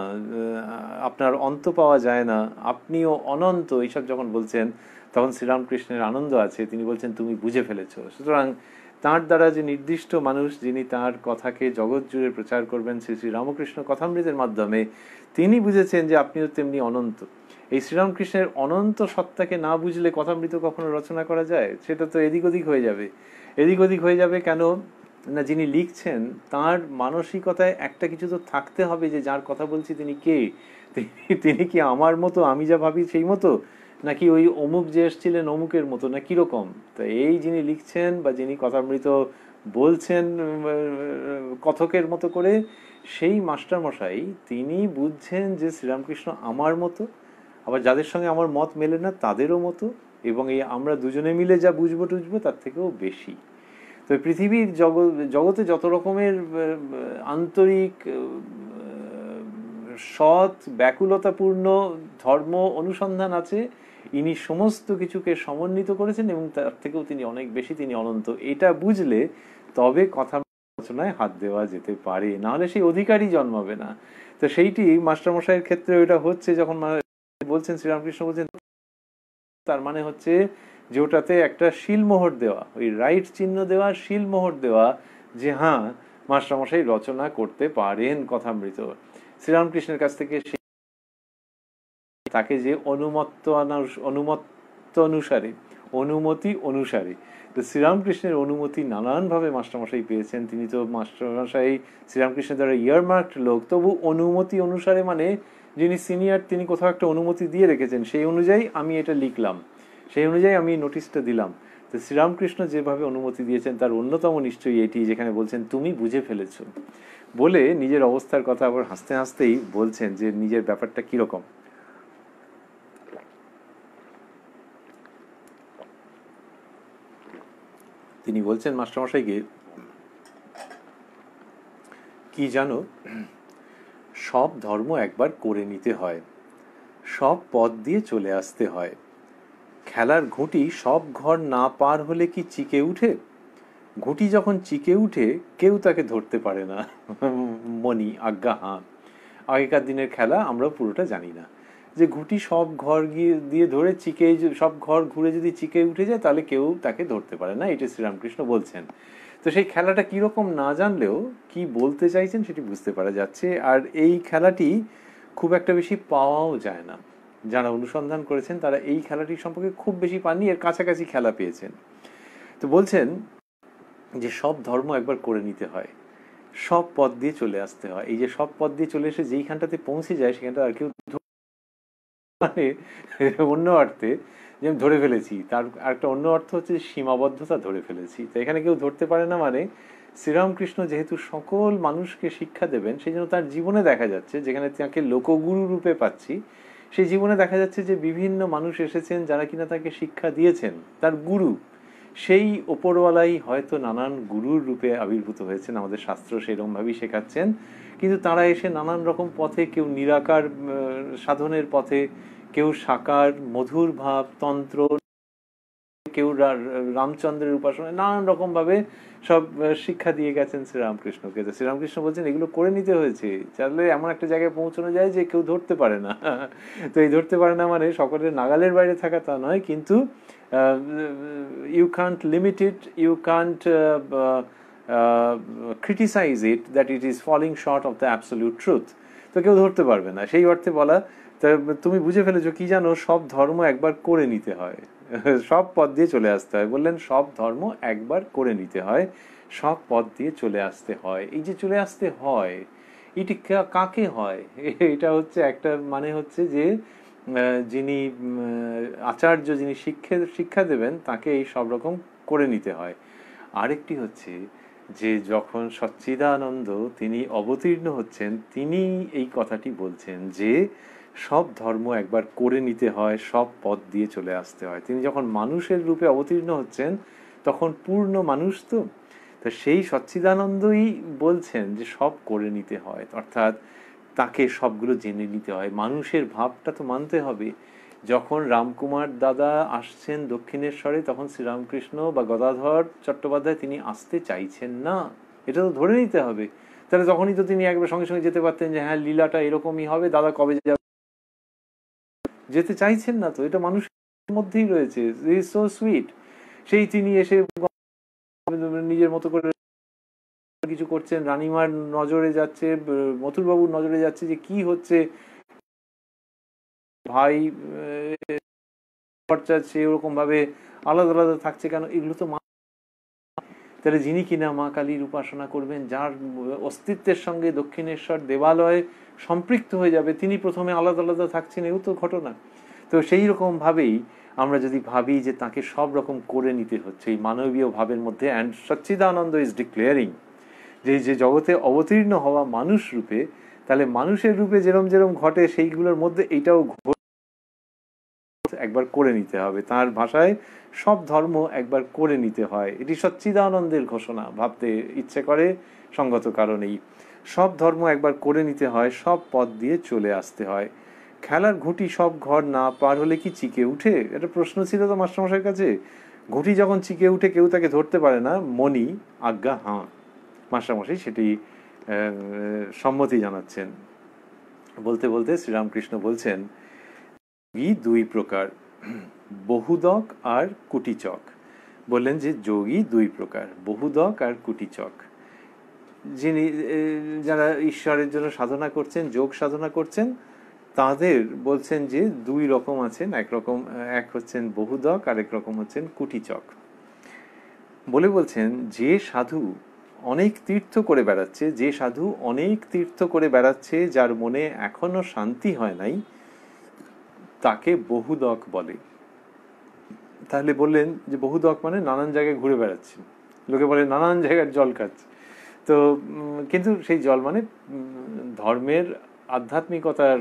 আপনার অন্ত পাওয়া যায় না, আপনিও অনন্ত, এইসব যখন বলছেন তখন শ্রীরামকৃষ্ণের আনন্দ আছে। তিনি বলছেন তুমি বুঝে ফেলেছো। সুতরাং তাঁর দ্বারা যে নির্দিষ্ট মানুষ যিনি তাঁর কথাকে জগৎ জুড়ে প্রচার করবেন, শ্রী শ্রী রামকৃষ্ণ কথামৃতের মাধ্যমে, তিনি বুঝেছেন যে আপনিও তেমনি অনন্ত। এই শ্রীরামকৃষ্ণের অনন্ত সত্তাকে না বুঝলে কথামৃত কখনো রচনা করা যায়? সেটা তো এদিক ওদিক হয়ে যাবে। এদিক ওদিক হয়ে যাবে কেন না, যিনি লিখছেন তার মানসিকতায় একটা কিছু তো থাকতে হবে যে যার কথা বলছি তিনি কে, তিনি কি আমার মতো, আমি যা ভাবি সেই মতো, নাকি ওই অমুক যে এসছিলেন অমুকের মতো, না কিরকম? তো এই যিনি লিখছেন বা যিনি কথামৃত বলছেন কথকের মতো করে, সেই মাস্টারমশাই তিনি বুঝছেন যে শ্রীরামকৃষ্ণ আমার মতো, আবার যাদের সঙ্গে আমার মত মেলে না তাদেরও মতো, এবং এই আমরা দুজনে মিলে যা বুঝবো টুঝবো তার থেকেও বেশি। তো পৃথিবীর জগতে যত রকমের আন্তরিক সৎ ব্যাকুলতাপূর্ণ ধর্ম অনুসন্ধান আছে, ইনি সমস্ত কিছুকে সমন্বিত করেছেন এবং তার থেকেও তিনি অনেক বেশি, তিনি অনন্ত। এটা বুঝলে তবে কথা রচনায় হাত দেওয়া যেতে পারে, নাহলে সেই অধিকারই জন্মাবে না। তো সেইটি মাস্টারমশাইয়ের ক্ষেত্রে ওইটা হচ্ছে। যখন বলছেন শ্রীরামকৃষ্ণ বলছেন, তার মানে হচ্ছে যে ওটাতে একটা শিলমোহর দেওয়া, ওই রাইট চিহ্ন দেওয়া, শিলমোহর দেওয়া, যে হ্যাঁ মাস্টারমশাই রচনা করতে পারেন কথামৃত। শ্রীরামকৃষ্ণের কাছ থেকে তাকে যে অনুমতি অনুসারে তো শ্রীরামকৃষ্ণের অনুমতি নানানভাবে মাস্টারমশাই পেয়েছেন। তিনি তো মাস্টারমশাই শ্রীরামকৃষ্ণের দ্বারা ইয়ারমার্কড লোক, তবু অনুমতি অনুসারে মানে যিনি সিনিয়র তিনি কোথাও একটা অনুমতি দিয়ে রেখেছেন, সেই অনুযায়ী আমি এটা লিখলাম, সেই অনুযায়ী আমি নোটিশটা দিলাম। তো শ্রীরামকৃষ্ণ যেভাবে অনুমতি দিয়েছেন তার অন্যতম নিশ্চয়ই এটি, যেখানে বলছেন তুমি বুঝে ফেলেছ, বলে নিজের অবস্থার কথা আবার হাসতে হাসতেই বলছেন যে নিজের ব্যাপারটা কিরকম। তিনি বলছেন মাস্টারমশাইকে, কি জানো, সব ধর্ম একবার করে নিতে হয়, সব পথ দিয়ে চলে আসতে হয়। খেলার ঘুঁটি সব ঘর না পার হলে কি চিকে উঠে? ঘুঁটি যখন চিকে উঠে কেউ তাকে ধরতে পারে না। মনি আজ্ঞা হাঁ। আগেকার দিনের খেলা আমরা পুরোটা জানি না, যে ঘুঁটি সব ঘর দিয়ে ধরে চিকে, সব ঘর ঘুরে যদি চিকে উঠে যায় তাহলে কেউ তাকে ধরতে পারে না, এটা শ্রীরামকৃষ্ণ বলছেন। তো সেই খেলাটা কিরকম না জানলেও কি বলতে চাইছেন সেটি বুঝতে পারা যাচ্ছে। আর এই খেলাটি খুব একটা বেশি পাওয়াও যায় না, যারা অনুসন্ধান করেছেন তারা এই খেলাটি সম্পর্কে খুব বেশি পাননি, এর কাছাকাছি খেলা পেয়েছেন। তো বলছেন যে সব ধর্ম একবার করে নিতে হয়, সব পথ দিয়ে চলে আসতে হয়। এই যে সব পথ দিয়ে চলে এসে যেইখানটাতে পৌঁছে যায় সেখানটা আর কেউ, মানে অন্য অর্থে যে আমি ধরে ফেলেছি, তার আরেকটা অন্য অর্থ হচ্ছে সীমাবদ্ধতা ধরে ফেলেছি। তো এখানে কেউ ধরতে পারে না, মানে শ্রীরামকৃষ্ণ যেহেতু সকল মানুষকে শিক্ষা দেবেন, সেই জন্য তার জীবনে দেখা যাচ্ছে, যেখানে তাকে লোকগুরু রূপে পাচ্ছি, সেই জীবনে দেখা যাচ্ছে যে বিভিন্ন মানুষ এসেছেন যারা কিনা তাকে শিক্ষা দিয়েছেন, তার গুরু। সেই ওপরওয়ালাই হয়তো নানান গুরুর রূপে আবির্ভূত হয়েছেন, আমাদের শাস্ত্র সেরকমভাবেই শেখাচ্ছেন। কিন্তু তারা এসে নানান রকম পথে, কেউ নিরাকার সাধনের পথে, কেউ সাকার মধুর ভাব তন্ত্র, কেউ রামচন্দ্রের উপাসনা, নানান রকম ভাবে সব শিক্ষা দিয়ে গেছেন শ্রীরামকৃষ্ণকে। তো শ্রীরামকৃষ্ণ বলছেন এগুলো করে নিতে হয়েছে, চাইলে এমন একটা জায়গায় পৌঁছানো যায় যে কেউ ধরতে পারে না। তো এই ধরতে পারে না মানে সকলের নাগালের বাইরে থাকা তা নয়, কিন্তু you can't limit it, you can't criticize it that it is falling short of the absolute truth. তো কেউ ধরতে পারবে না, সেই অর্থে বলা। তুমি বুঝে ফেলেছো, কি জানো, সব ধর্ম একবার করে নিতে হয়, সব পথ দিয়ে চলে আসতে হয়। বললেন সব ধর্ম একবার করে নিতে হয়, সব পথ দিয়ে চলে আসতে হয়। এই যে চলে আসতে হয়, এটি কাকে হয়? এটা হচ্ছে একটা, মানে হচ্ছে যে যিনি আচার্য, যিনি শিক্ষা দেবেন, তাকে এই সব রকম করে নিতে হয়। আরেকটি হচ্ছে যে যখন সচ্চিদানন্দ তিনি অবতীর্ণ হচ্ছেন, তিনি এই কথাটি বলছেন যে সব ধর্ম একবার করে নিতে হয়, সব পথ দিয়ে চলে আসতে হয়। তিনি যখন মানুষের রূপে অবতীর্ণ হচ্ছেন তখন পূর্ণ মানুষ, তো সেই সচ্চিদানন্দই বলছেন যে সব করে নিতে হয়, অর্থাৎ তাকে সবগুলো জেনে নিতে হয়, মানুষের ভাবটা তো মানতে হবে। যখন রামকুমার দাদা আসছেন দক্ষিণেশ্বরে, তখন শ্রীরামকৃষ্ণ বা গদাধর চট্টোপাধ্যায় তিনি আসতে চাইছেন না, এটা তো ধরে নিতে হবে। তাহলে তখনই তো তিনি একবার সঙ্গে সঙ্গে যেতে পারতেন যে হ্যাঁ লীলাটা এরকমই হবে, দাদা কবে যাবে। যেতে চাইছেন না, তো এটা মানুষের মধ্যেই রয়েছে, সো সুইট। সেই তিনি এসে নিজের মতো করে কিছু করছেন, রানীমার নজরে যাচ্ছে, মথুরবাবুর নজরে যাচ্ছে যে কি হচ্ছে, ভাই খরচা সে ওরকম ভাবে আলাদা আলাদা থাকছে কেন, এগুলো তো তাহলে যিনি কিনা মা কালীর উপাসনা করবেন, যার অস্তিত্বের সঙ্গে দক্ষিণেশ্বর দেবালয় সম্পৃক্ত হয়ে যাবে, তিনি প্রথমে আলাদা আলাদা থাকছেন, এও তো ঘটনা। তো সেই রকমভাবেই আমরা যদি ভাবি যে তাকে সব রকম করে নিতে হচ্ছে এই মানবীয় ভাবের মধ্যে, অ্যান্ড সচ্চিদানন্দ ইজ ডিক্লেয়ারিং যে যে জগতে অবতীর্ণ হওয়া মানুষ রূপে, তাহলে মানুষের রূপে যেরম যেরম ঘটে সেইগুলোর মধ্যে এইটাও একবার করে নিতে হবে। তার ভাষায় সব ধর্ম একবার করে নিতে হয়, এটি সচ্চিদানন্দের ঘোষণা। ভাবতে ইচ্ছে করে সঙ্গত কারণেই সব ধর্ম একবার করে নিতে হয়, সব পথ দিয়ে চলে আসতে হয়। খেলার ঘুঁটি সব ঘর না পার হলে কি চিকে উঠে? একটা প্রশ্ন ছিল তো মাস্টারমশাইয়ের কাছে। ঘুঁটি যখন চিকে উঠে কেউ তাকে ধরতে পারে না, মনি আজ্ঞা হাঁ। মাস্টারমশাই সেটি সম্মতি জানাচ্ছেন। বলতে বলতে শ্রীরামকৃষ্ণ বলছেন যোগী দুই প্রকার, বহুদক আর কুটিচক। বললেন যে যোগী দুই প্রকার, বহুদক আর কুটিচক। যিনি যারা ঈশ্বরের জন্য সাধনা করছেন, যোগ সাধনা করছেন, তাদের বলছেন যে দুই রকম আছেন। এক হচ্ছেন বহুদক আর এক রকম হচ্ছেন কুটিচক। বলে বলছেন যে সাধু অনেক তীর্থ করে বেড়াচ্ছে, যে সাধু অনেক তীর্থ করে বেড়াচ্ছে, যার মনে এখনো শান্তি হয় নাই, তাকে বহুদক বলে। তাহলে বললেন যে বহুদক মানে নানান জায়গায় ঘুরে বেড়াচ্ছে, লোকে বলে নানান জায়গার জল খাচ্ছে। তো কিন্তু সেই জল মানে ধর্মের আধ্যাত্মিকতার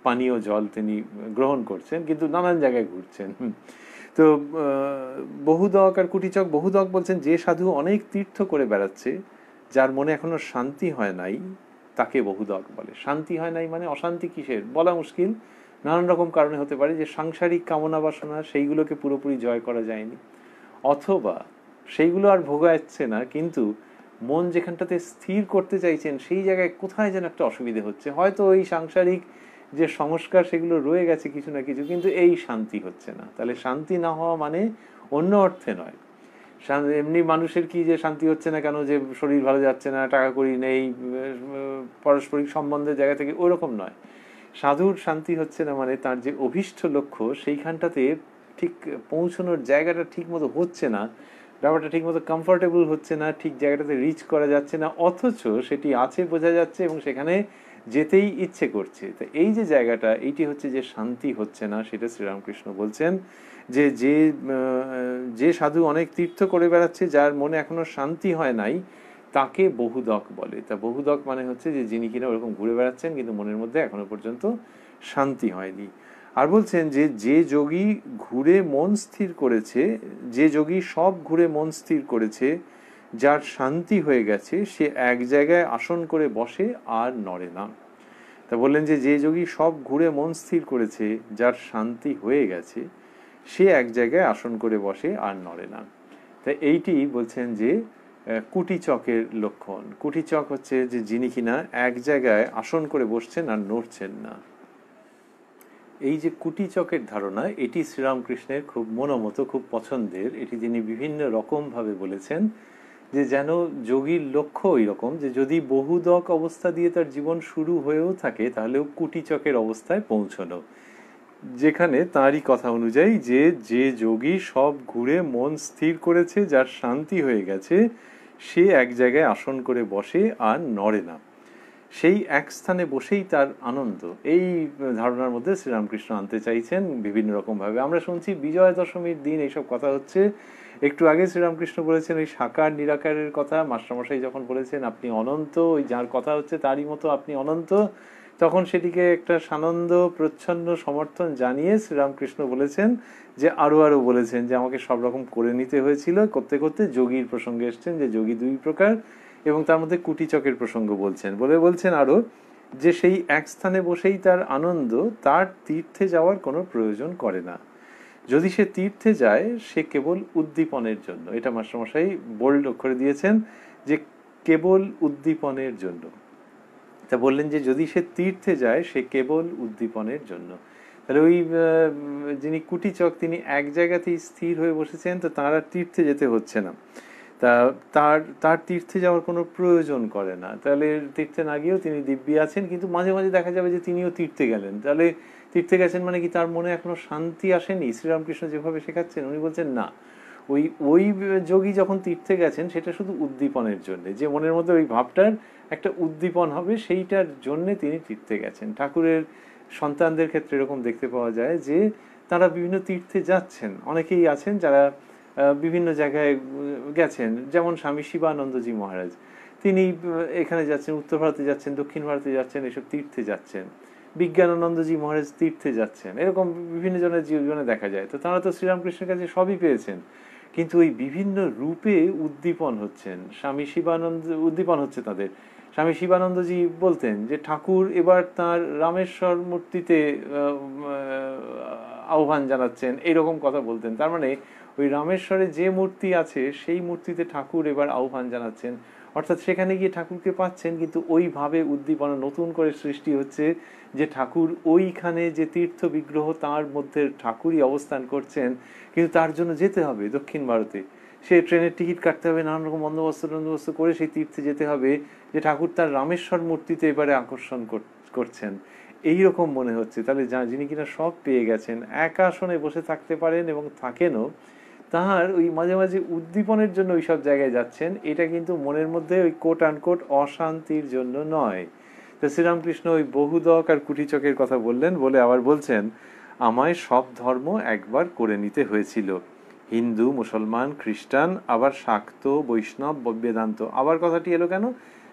পানীয় জল তিনি গ্রহণ করছেন, কিন্তু নানান জায়গায় ঘুরছেন। তো বহুদক আর কুটিচক। বহুদক বলছেন যে সাধু অনেক তীর্থ করে বেড়াচ্ছে, যার মনে এখনো শান্তি হয় নাই, তাকে বহুদক বলে। শান্তি হয় নাই মানে অশান্তি কিসের বলা মুশকিল, নানান রকম কারণে হতে পারে। যে সাংসারিক কামনা বাসনা সেইগুলোকে পুরোপুরি জয় করা যায়নি, অথবা সেইগুলো আর ভোগাচ্ছে না, কিন্তু মন যেখানটাতে স্থির করতে চাইছেন সেই জায়গায় কোথায় যেন একটা অসুবিধে হচ্ছে। হয়তো ওই সাংসারিক যে সংস্কার সেগুলো রয়ে গেছে কিছু না কিছু, কিন্তু এই শান্তি হচ্ছে না। তাহলে শান্তি না হওয়া মানে অন্য অর্থে নয়, এমনি মানুষের কি যে শান্তি হচ্ছে না কেন, যে শরীর ভালো যাচ্ছে না, টাকা কড়ি নেই, পারস্পরিক সম্বন্ধের জায়গা থেকে ওরকম নয়। সাধুর শান্তি হচ্ছে না মানে তার যে অভীষ্ট লক্ষ্য সেইখানটাতে ঠিক পৌঁছানোর জায়গাটা ঠিক মতো হচ্ছে না, ব্যাপারটা ঠিক মতো কমফোর্টেবল হচ্ছে না, ঠিক জায়গাটাতে রিচ করা যাচ্ছে না, অথচ সেটি আছে বোঝা যাচ্ছে এবং সেখানে যেতেই ইচ্ছে করছে। তো এই যে জায়গাটা, এইটি হচ্ছে যে শান্তি হচ্ছে না, সেটা শ্রীরামকৃষ্ণ বলছেন যে যে সাধু অনেক তীর্থ করে বেড়াচ্ছে, যার মনে এখনো শান্তি হয় নাই, তাকে বহুদক বলে। তা বহুদক মানে হচ্ছে যে যিনি কিনা ওরকম ঘুরে বেড়াচ্ছেন কিন্তু মনের মধ্যে এখনো পর্যন্ত শান্তি হয়নি। আর বলছেন যে যে যোগী ঘুরে মন স্থির করেছে, যে যোগী সব ঘুরে মন স্থির করেছে, যার শান্তি হয়ে গেছে, সে এক জায়গায় আসন করে বসে আর নড়ে না। তা বললেন যে যে যোগী সব ঘুরে মন স্থির করেছে, যার শান্তি হয়ে গেছে, সে এক জায়গায় আসন করে বসে আর নড়ে না। তা এইটি বলছেন যে কুটিচকের লক্ষণ। কুটিচক হচ্ছে যে যিনি কিনা এক জায়গায় আসন করে বসছেন আর নড়ছেন না। এই যে কুটিচকের ধারণা, এটি শ্রীরামকৃষ্ণের খুব মনোমতো, খুব পছন্দের। এটি তিনি বিভিন্ন রকমভাবে বলেছেন যে যেন যোগীর লক্ষ্য ওই রকম যে যদি বহুদক অবস্থা দিয়ে তার জীবন শুরু হয়েও থাকে, তাহলেও কুটিচকের অবস্থায় পৌঁছানো, যেখানে তাঁরই কথা অনুযায়ী যে যে যোগী সব ঘুরে মন স্থির করেছে, যার শান্তি হয়ে গেছে, সে এক জায়গায় আসন করে বসে আর নড়ে না, সেই এক স্থানে বসেই তার আনন্দ। এই ধারণার মধ্যে শ্রীরামকৃষ্ণ আনতে চাইছেন বিভিন্ন রকমভাবে। আমরা শুনছি বিজয়া দশমীর দিন এইসব কথা হচ্ছে। একটু আগে শ্রীরামকৃষ্ণ বলেছেন ওই সাকার নিরাকারের কথা। মাস্টারমশাই যখন বলেছেন আপনি অনন্ত, ওই যার কথা হচ্ছে তারই মতো আপনি অনন্ত, তখন সেটিকে একটা সানন্দ প্রচ্ছন্ন সমর্থন জানিয়ে শ্রীরামকৃষ্ণ বলেছেন যে আরো বলেছেন যে আমাকে সব রকম করে নিতে হয়েছিল। করতে করতে যোগীর প্রসঙ্গে এসছেন যে যোগী দুই প্রকার, এবং তার মধ্যে কুটিচকের প্রসঙ্গ বলছেন আরো যে সেই এক স্থানে বসেই তার আনন্দ, তার তীর্থে যাওয়ার কোনো প্রয়োজন করে না। যদি সে তীর্থে যায় সে কেবল উদ্দীপনের জন্য। এটা মাস্টারমশাই বোল্ড অক্ষরে দিয়েছেন যে কেবল উদ্দীপনের জন্য। তা বললেন যে যদি সে তীর্থে যায় সে কেবল উদ্দীপনের জন্য। তাহলে ওই যিনি কুটিচক তিনি এক জায়গাতেই স্থির হয়ে বসেছেন, তো তার আর তীর্থে যেতে হচ্ছে না, তা তার তীর্থে যাওয়ার কোনো প্রয়োজন করে না। তাহলে তীর্থে না গিয়েও তিনি দিব্যি আছেন, কিন্তু মাঝে মাঝে দেখা যাবে যে তিনিও তীর্থে গেলেন। তাহলে তীর্থে গেছেন মানে কি তার মনে এখনো শান্তি আসেনি? শ্রীরামকৃষ্ণ যেভাবে শেখাচ্ছেন উনি বলছেন না, ওই যোগী যখন তীর্থে গেছেন সেটা শুধু উদ্দীপনের জন্য, যে মনের মধ্যে ওই ভাবটার একটা উদ্দীপন হবে সেইটার জন্যে তিনি তীর্থে গেছেন। ঠাকুরের সন্তানদের ক্ষেত্রে এরকম দেখতে পাওয়া যায় যে তারা বিভিন্ন তীর্থে যাচ্ছেন। অনেকেই আছেন যারা বিভিন্ন জায়গায় গেছেন, যেমন স্বামী শিবানন্দজি মহারাজ, তিনি এখানে যাচ্ছেন, উত্তর ভারতে যাচ্ছেন, দক্ষিণ ভারতে যাচ্ছেন, এসব তীর্থে যাচ্ছেন। বিজ্ঞানানন্দজি মহারাজ তীর্থে যাচ্ছেন, এরকম বিভিন্ন জনের জীবনে দেখা যায়। তো তারা তো শ্রীরামকৃষ্ণের কাছে সবই পেয়েছেন, কিন্তু ওই বিভিন্ন রূপে উদ্দীপন হচ্ছেন। স্বামী শিবানন্দ উদ্দীপন হচ্ছে তাদের। স্বামী শিবানন্দজি বলতেন যে ঠাকুর এবার তার রামেশ্বর মূর্তিতে আহ্বান জানাচ্ছেন, এইরকম কথা বলতেন। তার মানে ওই রামেশ্বরে যে মূর্তি আছে সেই মূর্তিতে ঠাকুর এবার আহ্বান জানাচ্ছেন, অর্থাৎ সেখানে গিয়ে ঠাকুরকে পাচ্ছেন, কিন্তু ওইভাবে উদ্দীপনা নতুন করে সৃষ্টি হচ্ছে যে ঠাকুর ওইখানে যে তীর্থ বিগ্রহ তার মধ্যে ঠাকুরই অবস্থান করছেন, কিন্তু তার জন্য যেতে হবে দক্ষিণ ভারতে। সে ট্রেনের টিকিট কাটতে হবে, নানান রকম বন্দোবস্ত করে সেই তীর্থে যেতে হবে, যে ঠাকুর তার রামেশ্বর মূর্তিতে এবারে আকর্ষণ করছেন, এইরকম মনে হচ্ছে। তাহলে যিনি কিনা সব পেয়ে গেছেন, এক আসনে বসে থাকতে পারেন এবং থাকেনও, তাহার ওই মাঝে মাঝে উদ্দীপনের জন্য ওই সব জায়গায় যাচ্ছেন, এটা কিন্তু মনের মধ্যে ওই কোট আনকোট অশান্তির জন্য নয়। তো শ্রীরামকৃষ্ণ ওই বহুদক আর কুটিচকের কথা বললেন, বলে আবার বলছেন, আমায় সব ধর্ম একবার করে নিতে হয়েছিল, হিন্দু, মুসলমান, খ্রিস্টান, আবার শাক্ত, বৈষ্ণব, বেদান্ত। আবার কথাটি এলো কেন,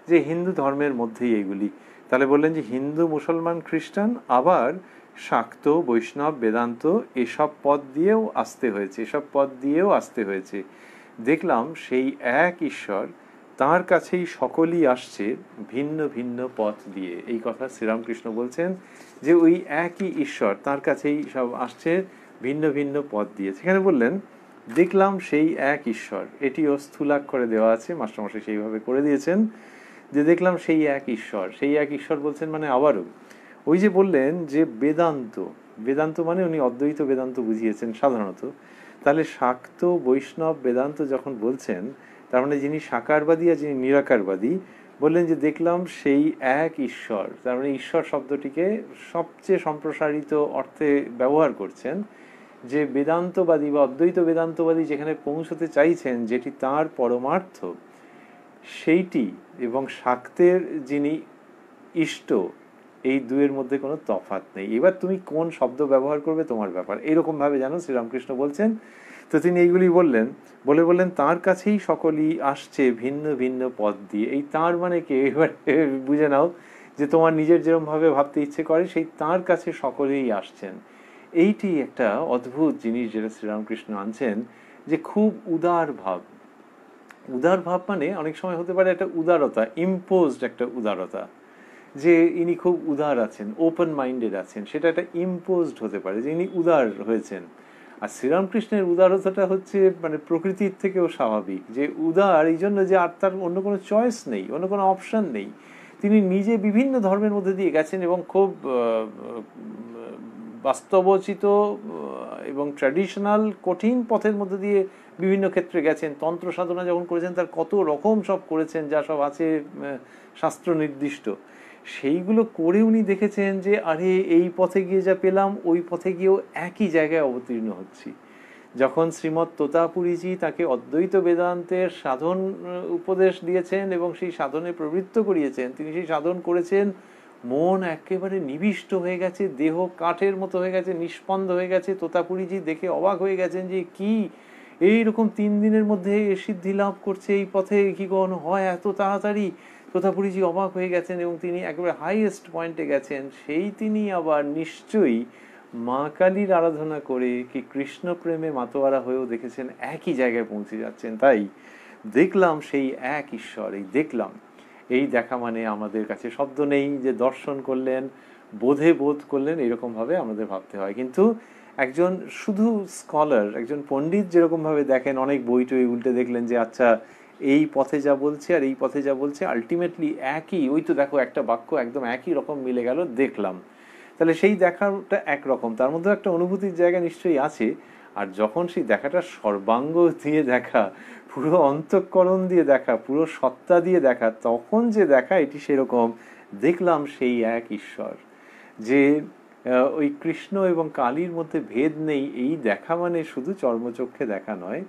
যে হিন্দু ধর্মের মধ্যেই এইগুলি। তাহলে বললেন যে হিন্দু, মুসলমান, খ্রিস্টান, আবার শাক্ত, বৈষ্ণব, বেদান্ত, এসব পদ দিয়েও আসতে হয়েছে। দেখলাম সেই এক ঈশ্বর, তার কাছেই সকলেই আসছে ভিন্ন ভিন্ন পথ দিয়ে। এই কথা শ্রীরামকৃষ্ণ বলছেন যে ওই একই ঈশ্বর, তার কাছেই সব আসছে ভিন্ন ভিন্ন পথ দিয়ে। সেখানে বললেন, দেখলাম সেই এক ঈশ্বর, এটিও স্থূলাক্ষরে দেওয়া আছে, মাস্টারমশাই সেইভাবে করে দিয়েছেন, যে দেখলাম সেই এক ঈশ্বর বলছেন মানে আবারও ওই যে বললেন যে বেদান্ত মানে উনি অদ্বৈত বেদান্ত বুঝিয়েছেন সাধারণত। তাহলে শাক্ত, বৈষ্ণব, বেদান্ত যখন বলছেন, তার মানে যিনি সাকারবাদী আর যিনি নিরাকারবাদী, বললেন যে দেখলাম সেই এক ঈশ্বর, তার মানে ঈশ্বর শব্দটিকে সবচেয়ে সম্প্রসারিত অর্থে ব্যবহার করছেন, যে বেদান্তবাদী বা অদ্বৈত বেদান্তবাদী যেখানে পৌঁছতে চাইছেন, যেটি তার পরমার্থ, সেইটি এবং শাক্তের যিনি ইষ্ট, এই দুয়ের মধ্যে কোনো তফাৎ নেই। এবার তুমি কোন শব্দ ব্যবহার করবে তোমার ব্যাপার, এরকম ভাবে জানো শ্রীরামকৃষ্ণ বলছেন। তো তিনি এইগুলি বললেন তার কাছেই সকলেই আসছে ভিন্ন ভিন্ন পথ দিয়ে। এই তার মানে কে, এবার বুঝে নাও যে তোমার নিজের যেরকম ভাবে ভাবতে ইচ্ছে করে, সেই তার কাছে সকলেই আসছেন। এইটি একটা অদ্ভুত জিনিস যেটা শ্রীরামকৃষ্ণ আনছেন, যে খুব উদার ভাব মানে অনেক সময় হতে পারে একটা উদারতা, ইম্পোজড একটা উদারতা, যে ইনি খুব উদার আছেন, ওপেন মাইন্ডেড আছেন, সেটা একটা ইম্পোজড হতে পারে যে ইনি উদার হয়েছেন। আর শ্রীরামকৃষ্ণের উদারতাটা হচ্ছে মানে প্রকৃতির থেকেও স্বাভাবিক, যে উদার এই জন্য যে আর তার অন্য কোনো চয়েস নেই, অন্য কোনো অপশন নেই। তিনি নিজে বিভিন্ন ধর্মের মধ্যে দিয়ে গেছেন এবং খুব বাস্তবোচিত এবং ট্র্যাডিশনাল কঠিন পথের মধ্যে দিয়ে বিভিন্ন ক্ষেত্রে গেছেন। তন্ত্র সাধনা যখন করেছেন, তার কত রকম সব করেছেন, যা সব আছে শাস্ত্র নির্দিষ্ট, সেইগুলো করে উনি দেখেছেন যে আরে এই পথে গিয়ে যা পেলাম, ওই পথে গিয়েও একই জায়গায় অবতীর্ণ হচ্ছি। যখন শ্রীমৎ তোতাপুরীজি তাকে অদ্বৈত বেদান্তের সাধন উপদেশ দিয়েছেন এবং সেই সাধনে প্রবৃত্ত করিয়েছেন, তিনি সেই সাধন করেছেন, মন একেবারে নিবিষ্ট হয়ে গেছে, দেহ কাঠের মতো হয়ে গেছে, নিষ্পন্দ হয়ে গেছে। তোতাপুরীজি দেখে অবাক হয়ে গেছেন যে কি এইরকম 3 দিনের মধ্যে সিদ্ধি লাভ করছে, এই পথে কি কখনো হয় এত তাড়াতাড়ি? তোতাপুরীজি অবাক হয়ে গেছেন এবং তিনি একেবারে হাইয়েস্ট পয়েন্টে গেছেন। সেই তিনি আবার নিশ্চয়ই মা কালীর আরাধনা করে কি কৃষ্ণ প্রেমে মাতোয়ারা হয়েও দেখেছেন একই জায়গায় পৌঁছে যাচ্ছেন। তাই দেখলাম সেই এক ঈশ্বর, এই দেখা মানে আমাদের কাছে শব্দ নেই যে দর্শন করলেন, বোধ করলেন, এরকম ভাবে আমাদের ভাবতে হয়। কিন্তু একজন শুধু স্কলার, একজন পণ্ডিত যেরকম ভাবে দেখেন, অনেক বই টই উল্টে দেখলেন যে আচ্ছা এই পথে যা বলছে আর এই পথে যা বলছে আলটিমেটলি একই, ওই তো দেখো একটা বাক্য একদম একই রকম মিলে গেল, দেখলাম। তাহলে সেই দেখাটা একরকম, তার মধ্যে একটা অনুভূতির জায়গা নিশ্চয়ই আছে। আর যখন সেই দেখাটা সর্বাঙ্গ দিয়ে দেখা, পুরো অন্তঃকরণ দিয়ে দেখা, পুরো সত্তা দিয়ে দেখা, তখন যে দেখা এটি সেরকম। দেখলাম সেই এক ঈশ্বর, যে ওই কৃষ্ণ এবং কালীর মধ্যে ভেদ নেই, এই দেখা মানে শুধু চর্মচক্ষে দেখা নয়।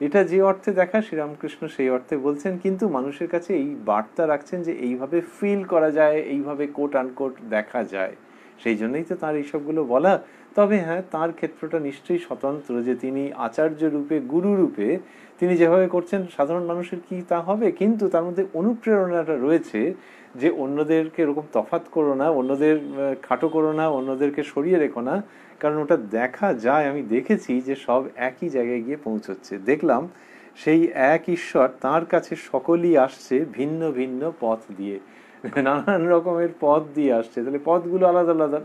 এটা যে অর্থে দেখা শ্রীরামকৃষ্ণ সেই অর্থে বলছেন, কিন্তু মানুষের কাছে এই বার্তা রাখছেন যে এইভাবে ফিল করা যায়, এইভাবে কোট আনকোট দেখা যায়। সেই জন্যই তো তার এইসবগুলো বলা। তবে হ্যাঁ, তার ক্ষেত্রটা নিশ্চয়ই স্বতন্ত্র, যে তিনি আচার্য রূপে, গুরু রূপে তিনি যেভাবে করছেন সাধারণ মানুষের কি তা হবে, কিন্তু তার মধ্যে অনুপ্রেরণাটা রয়েছে যে অন্যদেরকে এরকম তফাৎ করো না, অন্যদের খাটো করো না, অন্যদেরকে সরিয়ে রেখো না, কারণ ওটা দেখা যায়, আমি দেখেছি যে সব একই জায়গায় গিয়ে পৌঁছচ্ছে। দেখলাম সেই এক ঈশ্বর, তার কাছে সকলেই আসছে ভিন্ন ভিন্ন পথ দিয়ে, নানান রকমের পথ দিয়ে আসছে। তাহলে পথগুলো আলাদা আলাদা,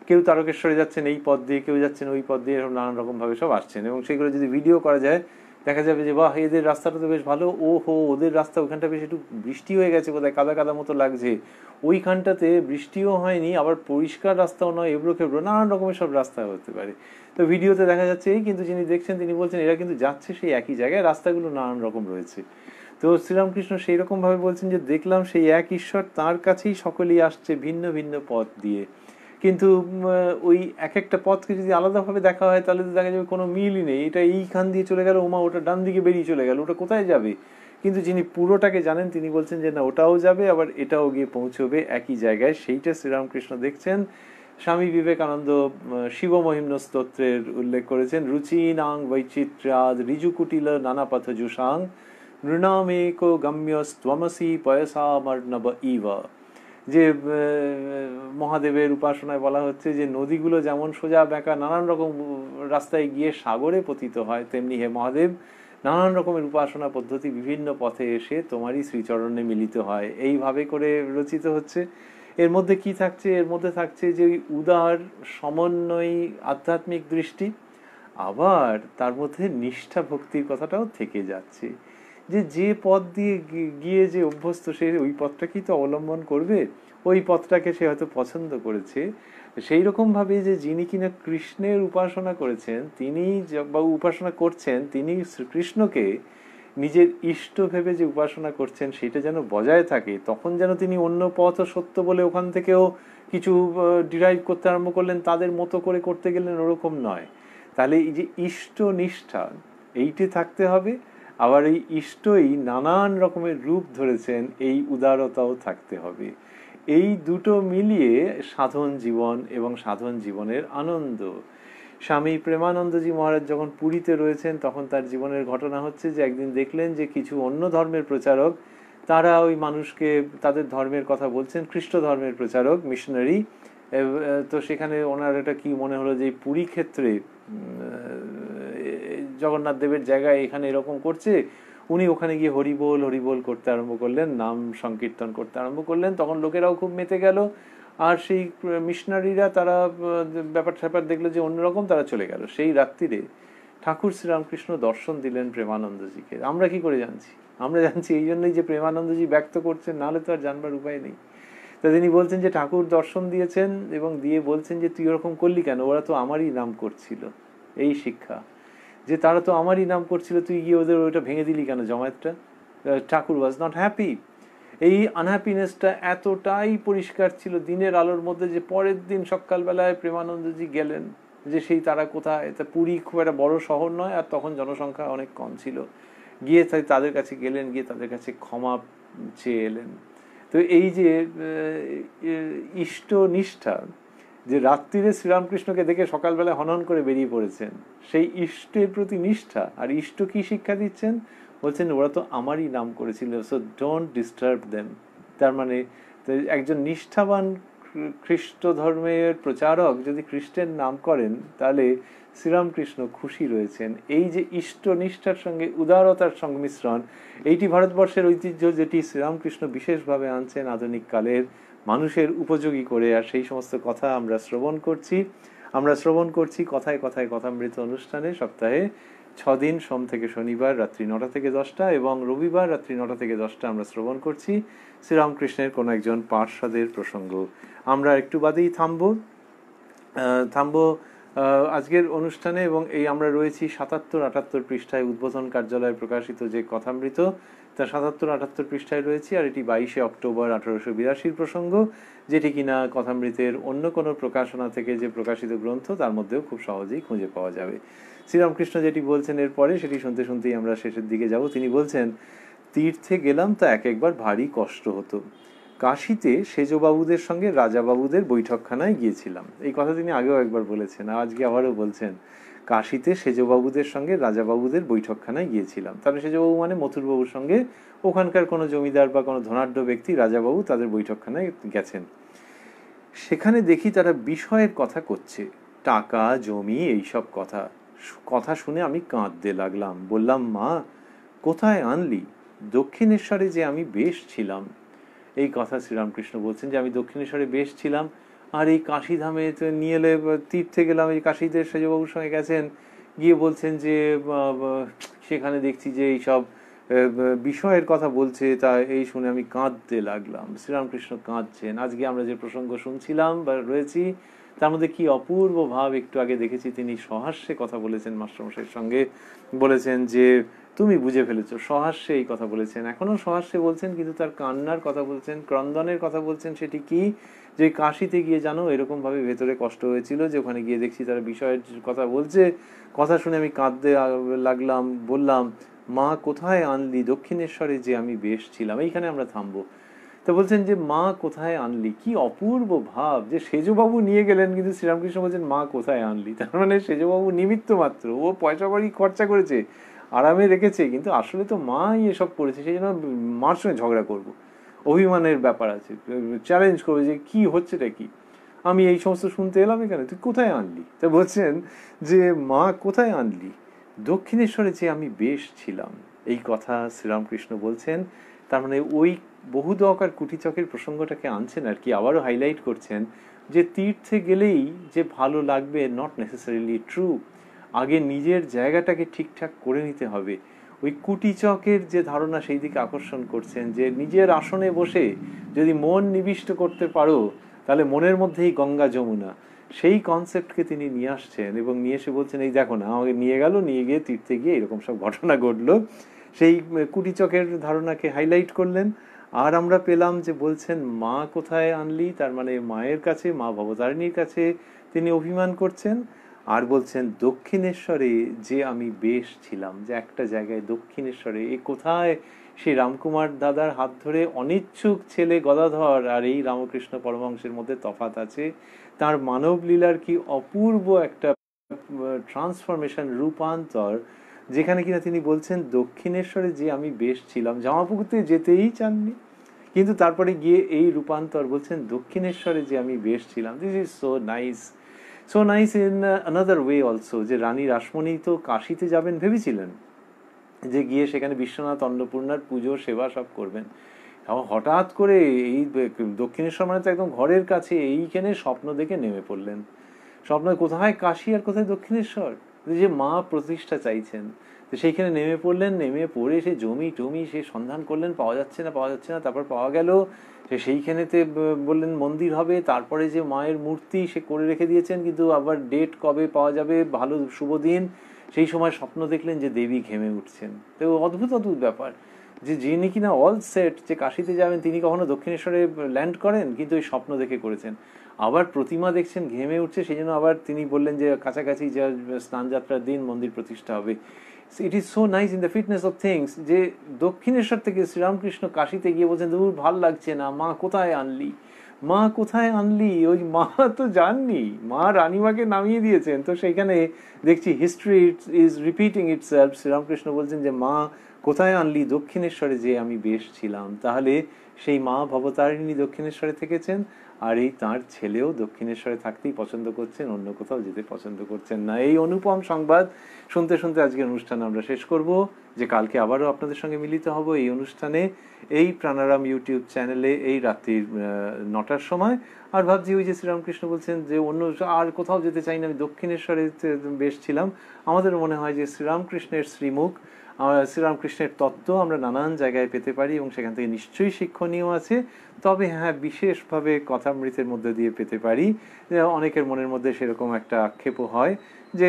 কেউ তারকেশ্বরে যাচ্ছেন এই পথ দিয়ে, কেউ যাচ্ছেন ওই পথ দিয়ে, এরকম নানান রকম ভাবে সব আসছেন। এবং সেগুলো যদি ভিডিও করা যায় দেখা যাবে যে বাহ, এদের রাস্তাটা তো বেশ ভালো, ও হো ওদের রাস্তা ওইখানটা বেশ একটু বৃষ্টি হয়ে গেছে, কোথায় কাদা কাদা মতো লাগছে, ওইখানটাতে বৃষ্টিও হয়নি, আবার পরিষ্কার রাস্তাও নয়, এবড়ো খেবড়ো, নানান রকমের সব রাস্তা হতে পারে। তো ভিডিওতে দেখা যাচ্ছে এই, কিন্তু যিনি দেখছেন তিনি বলছেন এরা কিন্তু যাচ্ছে সেই একই জায়গায়, রাস্তাগুলো নানান রকম রয়েছে। তো শ্রীরামকৃষ্ণ সেই রকম ভাবে বলছেন যে দেখলাম সেই এক ঈশ্বর, তার কাছেই সকলেই আসছে ভিন্ন ভিন্ন পথ দিয়ে। কিন্তু ওই এক একটা পথকে যদি আলাদাভাবে দেখা হয় তাহলে তো দেখা যাবে কোনো মিলই নেই, এটা এইখান দিয়ে চলে গেল, ওমা ওটা ডান দিকে বেরিয়ে চলে গেল, ওটা কোথায় যাবে? কিন্তু যিনি পুরোটাকে জানেন তিনি বলছেন যে না, ওটাও যাবে, আবার এটাও গিয়ে পৌঁছবে একই জায়গায়। সেইটা শ্রীরামকৃষ্ণ দেখছেন। স্বামী বিবেকানন্দ শিব মহিম্ন স্তোত্রের উল্লেখ করেছেন, রুচিনাং বৈচিত্র্যাদ ঋজুকুটিল নানাপথ জুষাং নৃণামেক গম্যস্ত্বমসি পয়সামর্ণব ইব। যে মহাদেবের উপাসনায় বলা হচ্ছে যে নদীগুলো যেমন সোজা বেঁকা নানান রকম রাস্তায় গিয়ে সাগরে পতিত হয়, তেমনি হে মহাদেব নানান রকমের উপাসনা পদ্ধতি বিভিন্ন পথে এসে তোমারই শ্রীচরণে মিলিত হয়। এইভাবে করে রচিত হচ্ছে। এর মধ্যে কি থাকছে? এর মধ্যে থাকছে যে ওই উদার সমন্বয়ী আধ্যাত্মিক দৃষ্টি, আবার তার মধ্যে নিষ্ঠা ভক্তির কথাটাও থেকে যাচ্ছে। যে পথ দিয়ে গিয়ে যে অভ্যস্ত, সে ওই পথটাকেই তো অবলম্বন করবে, ওই পথটাকে সে হয়তো পছন্দ করেছে। সেই রকম ভাবে যে যিনি কিনা কৃষ্ণের উপাসনা করেছেন, তিনি বা উপাসনা করছেন, তিনি শ্রীকৃষ্ণকে নিজের ইষ্ট ভেবে যে উপাসনা করছেন সেটা যেন বজায় থাকে, তখন যেন তিনি অন্য পথ সত্য বলে ওখান থেকেও কিছু ডিরাইভ করতে আরম্ভ করলেন, তাদের মতো করে করতে গেলেন, ওরকম নয়। তাহলে এই যে ইষ্ট নিষ্ঠা, এইটি থাকতে হবে। আবার এই ইষ্টই নানান রকমের রূপ ধরেছেন, এই উদারতাও থাকতে হবে। এই দুটো মিলিয়ে সাধন জীবন এবং সাধন জীবনের আনন্দ। স্বামী প্রেমানন্দজি মহারাজ যখন পুরীতে রয়েছেন তখন তার জীবনের ঘটনা হচ্ছে যে একদিন দেখলেন যে কিছু অন্য ধর্মের প্রচারক, তারা ওই মানুষকে তাদের ধর্মের কথা বলছেন, খ্রিস্ট ধর্মের প্রচারক, মিশনারি। তো সেখানে ওনার এটা কি মনে হলো যে পুরী ক্ষেত্রে জগন্নাথ দেবের জায়গায় এখানে এরকম করছে, উনি ওখানে গিয়ে হরিবোল হরিবোল করতে আরম্ভ করলেন, নাম সংকীর্তন করতে আরম্ভ করলেন। তখন লোকেরাও খুব মেতে গেল, আর সেই মিশনারিরা তারা ব্যাপার স্যাপার দেখলো যে অন্যরকম, তারা চলে গেল। সেই রাত্রিরে ঠাকুর শ্রীরামকৃষ্ণ দর্শন দিলেন প্রেমানন্দজিকে। আমরা কি করে জানছি? আমরা জানছি এই জন্যই যে প্রেমানন্দজি ব্যক্ত করছেন, নাহলে তো আর জানবার উপায় নেই। তা তিনি বলছেন যে ঠাকুর দর্শন দিয়েছেন এবং দিয়ে বলছেন যে তুই ওরকম করলি কেন, ওরা তো আমারই নাম করছিল। এই শিক্ষা যে তারা তো আমারই নাম করছিল, তুই গিয়ে ওদের ওইটা ভেঙে দিলি কেন জমায়েতটা? ঠাকুর ওয়াজ নট হ্যাপি। এই আনহ্যাপিনেসটা এতটাই পরিষ্কার ছিল দিনের আলোর মধ্যে যে পরের দিন সকালবেলায় প্রেমানন্দজি গেলেন, যে সেই তারা কোথায়, তা পুরী খুব একটা বড় শহর নয়, আর তখন জনসংখ্যা অনেক কম ছিল, গিয়ে তাদের কাছে গেলেন, গিয়ে তাদের কাছে ক্ষমা চেয়ে এলেন। তো এই যে ইষ্ট নিষ্ঠা, যে রাত্রিরে শ্রীরামকৃষ্ণকে দেখে সকালবেলা হনন করে বেরিয়ে পড়েছেন, সেই ইষ্টের প্রতি নিষ্ঠা। আর ইষ্ট কি শিক্ষা দিচ্ছেন? বলছেন ওরা তো আমারই নাম করেছিল, সো ডোন্ট ডিস্টার্ব দেম। তার মানে একজন নিষ্ঠাবান খ্রিস্ট ধর্মের প্রচারক যদি খ্রিস্টের নাম করেন তাহলে শ্রীরামকৃষ্ণ খুশি রয়েছেন। এই যে ইষ্ট নিষ্ঠার সঙ্গে উদারতার সংমিশ্রণ, এইটি ভারতবর্ষের ঐতিহ্য, যেটি শ্রীরামকৃষ্ণ বিশেষভাবে আনছেন আধুনিক কালের মানুষের উপযোগী করে। আর সেই সমস্ত কথা আমরা শ্রবণ করছি কথায় কথায় কথামৃত অনুষ্ঠানে সপ্তাহে 6 দিন, সোম থেকে শনিবার রাত্রি 9টা থেকে 10টা এবং রবিবার রাত্রি 9টা থেকে 10টা আমরা শ্রবণ করছি শ্রীরামকৃষ্ণের কোনো একজন পার্ষদের প্রসঙ্গ। আমরা একটু বাদেই থামবো আজকের অনুষ্ঠানে, এবং এই আমরা রয়েছি 77-78 পৃষ্ঠায় উদ্বোধন কার্যালয়ে প্রকাশিত যে কথামৃত, তা 77-78 পৃষ্ঠায় রয়েছি। আর এটি 22শে অক্টোবর 1882 প্রসঙ্গ, যেটি কিনা কথামৃতের অন্য কোনো প্রকাশনা থেকে যে প্রকাশিত গ্রন্থ তার মধ্যেও খুব সহজেই খুঁজে পাওয়া যাবে। শ্রীরামকৃষ্ণ যেটি বলছেন এরপরে সেটি শুনতে শুনতেই আমরা শেষের দিকে যাব। তিনি বলছেন, তীর্থে গেলাম তা এক একবার ভারী কষ্ট হতো, কাশীতে সেজবাবুদের সঙ্গে রাজাবাবুদের বৈঠকখানায় গিয়েছিলাম। এই কথা তিনি আগেও একবার বলেছেন, আজকে আবারও বলছেন। কাশীতে সেজবাবুদের সঙ্গে রাজাবাবুদের বৈঠকখানায় গিয়েছিলাম। তাহলে সেজবাবু মানে মথুরবাবুর সঙ্গে ওখানকার কোনো জমিদার বা কোনো ধনাঢ্য ব্যক্তি রাজাবাবু তাদের বৈঠকখানায় গেছেন। সেখানে দেখি তারা বিষয়ের কথা করছে, টাকা জমি এইসব কথা। কথা শুনে আমি কাঁদতে লাগলাম। বললাম, মা কোথায় আনলি? দক্ষিণেশ্বরে যে আমি বেশ ছিলাম। এই কথা শ্রীরামকৃষ্ণ বলছেন যে আমি দক্ষিণেশ্বরে বেশ ছিলাম, আর এই কাশীধামে নিয়ে এলে তীর্থে গেলাম। এই কাশীতে সেজবাবুর সঙ্গে গেছেন, গিয়ে বলছেন যে সেখানে দেখছি যে এইসব বিষয়ের কথা বলছে। তা এই শুনে আমি কাঁদতে লাগলাম। শ্রীরামকৃষ্ণ কাঁদছেন। আজকে আমরা যে প্রসঙ্গ শুনছিলাম বা রয়েছি, তার মধ্যে কি অপূর্ব ভাব। একটু আগে দেখেছি তিনি সহাস্যে কথা বলেছেন মাস্টারমশাইয়ের সঙ্গে, বলেছেন যে তুমি বুঝে ফেলেছো, সহাস্যে এই কথা বলেছেন। এখনো সহাস্যে বলছেন, কিন্তু তার কান্নার কথা বলছেন, ক্রন্দনের কথা বলছেন। সেটি কি? যে কাশীতে গিয়ে জানো এরকম ভাবে ভেতরে কষ্ট হয়েছিল যে ওখানে গিয়ে দেখছি তারা বিষয়ের কথা বলছে। কথা শুনে আমি কাঁদতে লাগলাম। বললাম, মা কোথায় আনলি? দক্ষিণেশ্বরে যে আমি বেশ ছিলাম। এইখানে আমরা থামবো। তো বলছেন যে মা কোথায় আনলি। কি অপূর্ব ভাব যে সেজবাবু নিয়ে গেলেন, কিন্তু শ্রীরামকৃষ্ণ বলছেন মা কোথায় আনলি। তার মানে সেজবাবু নিমিত্ত মাত্র, ও পয়সা কড়ি খরচা করেছে, আরামে রেখেছে, কিন্তু আসলে তো মাই এসব করেছে। সেই জন্য মার সঙ্গে ঝগড়া করবো, অভিমানের ব্যাপার আছে, চ্যালেঞ্জ করবে যে কি হচ্ছেটা কি, আমি এই সমস্ত শুনতে এলাম এখানে, তুই কোথায় আনলি। তা বলছেন যে মা কোথায় আনলি? দক্ষিণেশ্বরে যে আমি বেশ ছিলাম। এই কথা শ্রীরামকৃষ্ণ বলছেন। তার মানে ওই বহুদকার কুটিচকের প্রসঙ্গটাকে আনছেন আর কি, আবারও হাইলাইট করছেন যে তীর্থে গেলেই যে ভালো লাগবে, নট নেসেসারিলি ট্রু। আগে নিজের জায়গাটাকে ঠিকঠাক করে নিতে হবে। ওই কুটিচকের যে ধারণা সেই দিকে আকর্ষণ করছেন, যে নিজের আসনে বসে যদি মন নিবিষ্ট করতে পারো তাহলে মনের মধ্যেই গঙ্গা যমুনা, সেই কনসেপ্টকে তিনি নিয়ে আসছেন। এবং নিয়ে এসে বলছেন, এই দেখো না, আমাকে নিয়ে গেল, নিয়ে গিয়ে তীর্থে গিয়ে এরকম সব ঘটনা ঘটলো। সেই কুটিচকের ধারণাকে হাইলাইট করলেন। আর আমরা পেলাম যে বলছেন মা কোথায় আনলি, তার মানে মায়ের কাছে, মা ভবতারিণীর কাছে তিনি অভিমান করছেন। আর বলছেন দক্ষিণেশ্বরে যে আমি বেশ ছিলাম, যে একটা জায়গায় দক্ষিণেশ্বরে, এ কোথায়? সেই রামকুমার দাদার হাত ধরে অনিচ্ছুক ছেলে গদাধর আর এই রামকৃষ্ণ পরমহংসের মধ্যে তফাৎ আছে। তার মানব লীলার কি অপূর্ব একটা ট্রান্সফরমেশন, রূপান্তর, যেখানে কিনা তিনি বলছেন দক্ষিণেশ্বরে যে আমি বেশ ছিলাম। জামাপুকুরতে যেতেই চাননি, কিন্তু তারপরে গিয়ে এই রূপান্তর বলছেন দক্ষিণেশ্বরে যে আমি বেশ ছিলাম। This is so nice, so nice in another way also. যে রানী রাসমণি তো কাশীতে যাবেন ভেবেছিলেন, যে গিয়ে সেখানে বিশ্বনাথ অন্নপূর্ণার পুজো সেবা সব করবেন। হঠাৎ করে এই দক্ষিণেশ্বর মানে তো একদম ঘরের কাছে, এইখানে স্বপ্ন দেখে নেমে পড়লেন। স্বপ্ন কোথায় কাশী আর কোথায় দক্ষিণেশ্বর, যে মা প্রতিষ্ঠা চাইছেন। তো সেইখানে নেমে পড়লেন। নেমে পড়ে সে জমি টমি সে সন্ধান করলেন, পাওয়া যাচ্ছে না পাওয়া যাচ্ছে না। তারপর পাওয়া গেল, সে সেইখানেতে বললেন মন্দির হবে। তারপরে যে মায়ের মূর্তি সে করে রেখে দিয়েছেন, কিন্তু আবার ডেট কবে পাওয়া যাবে, ভালো শুভ দিন, সেই সময় স্বপ্ন দেখলেন যে দেবী ঘেমে উঠছেন। তো অদ্ভুত অদ্ভুত ব্যাপার, যে যিনি কিনা অল সেট যে কাশীতে যাবেন, তিনি কখনো দক্ষিণেশ্বরে ল্যান্ড করেন, কিন্তু ওই স্বপ্ন দেখে করেছেন। আবার প্রতিমা দেখছেন ঘেমে উঠছে, সেই জন্য আবার তিনি বললেন যে কাছাকাছি যা স্নান যাত্রার দিন মন্দির প্রতিষ্ঠা হবে। It is so nice in the fitness of things, যে দক্ষিণেশ্বর থেকে শ্রীরামকৃষ্ণ কাশীতে গিয়ে বলছেন দূর ভাল লাগছে না, মা কোথায় আনলি, মা কোথায় আনলি। ওই মা তো যাননি, মা রানীমাকে নামিয়ে দিয়েছেন। তো সেইখানে দেখছি history is repeating itself. Sri Ramakrishna বলছেন যে মা কোথায় আনলি? দক্ষিণেশ্বরে যে আমি বেশ ছিলাম। তাহলে সেই মা ভবতারিণী দক্ষিণেশ্বরে থেকেছেন, আর এই তাঁর ছেলেও দক্ষিণেশ্বরে থাকতেই পছন্দ করছেন, অন্য কোথাও যেতে পছন্দ করছেন না। এই অনুপম সংবাদ শুনতে শুনতে আজকের অনুষ্ঠান আমরা শেষ করব, যে কালকে আবারও আপনাদের সঙ্গে মিলিত হব এই অনুষ্ঠানে, এই প্রাণারাম ইউটিউব চ্যানেলে, এই রাত্রির 9টার সময়। আর ভাবছি ওই যে শ্রীরামকৃষ্ণ বলছেন যে অন্য আর কোথাও যেতে চাই না, আমি দক্ষিণেশ্বরে বেশ ছিলাম। আমাদের মনে হয় যে শ্রীরামকৃষ্ণের শ্রীমুখ, শ্রীরামকৃষ্ণের তত্ত্ব আমরা নানান জায়গায় পেতে পারি, এবং সেখান থেকে নিশ্চয়ই শিক্ষণীয় আছে। তবে হ্যাঁ, বিশেষভাবে কথামৃতের মধ্যে দিয়ে পেতে পারি। অনেকের মনের মধ্যে সেরকম একটা আক্ষেপও হয় যে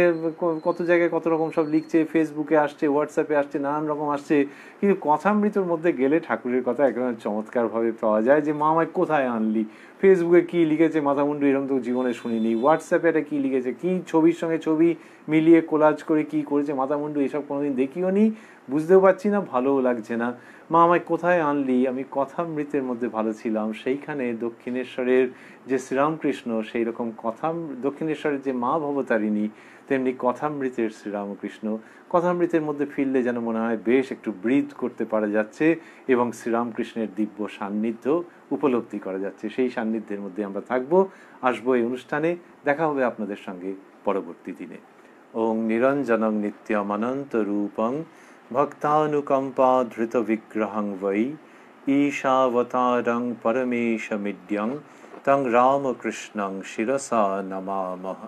কত জায়গায় কত রকম সব লিখছে, ফেসবুকে আসছে, হোয়াটসঅ্যাপে আসছে, নানান রকম আসছে, কিন্তু কথামৃতর মধ্যে গেলে ঠাকুরের কথা একদম চমৎকারভাবে পাওয়া যায়। যে মা আমায় কোথায় আনলি, ফেসবুকে কি লিখেছে মাথামুন্ডু এরকম তো জীবনে শুনিনি, হোয়াটসঅ্যাপে এটা কি লিখেছে, কি ছবির সঙ্গে ছবি মিলিয়ে কোলাজ করে কি করেছে মাথামুন্ডু, এসব কোনোদিন দেখিও নি। বুঝতেও পারছি না, ভালোও লাগছে না। মা আমায় কোথায় আনলি, আমি কথামৃতের মধ্যে ভালো ছিলাম, সেইখানে দক্ষিণেশ্বরের যে শ্রীরামকৃষ্ণ সেই রকম দক্ষিণেশ্বরের যে মা ভবতারিণী তেমনি কথামৃতের শ্রীরামকৃষ্ণ, কথামৃতের মধ্যে ফিরলে যেন মনে হয় বেশ একটু ব্রিথ করতে পারা যাচ্ছে এবং শ্রীরামকৃষ্ণের দিব্য সান্নিধ্য উপলব্ধি করা যাচ্ছে। সেই সান্নিধ্যের মধ্যে আমরা থাকবো, আসবো এই অনুষ্ঠানে, দেখা হবে আপনাদের সঙ্গে পরবর্তী দিনে। ওং নিরঞ্জনং নিত্যমনন্ত রূপং ভক্তানুকম্পা ধৃত বিগ্রহং বৈ ঈশাবতারং পরমেশমিড্যং তং রামকৃষ্ণং শিরসা নমামহ।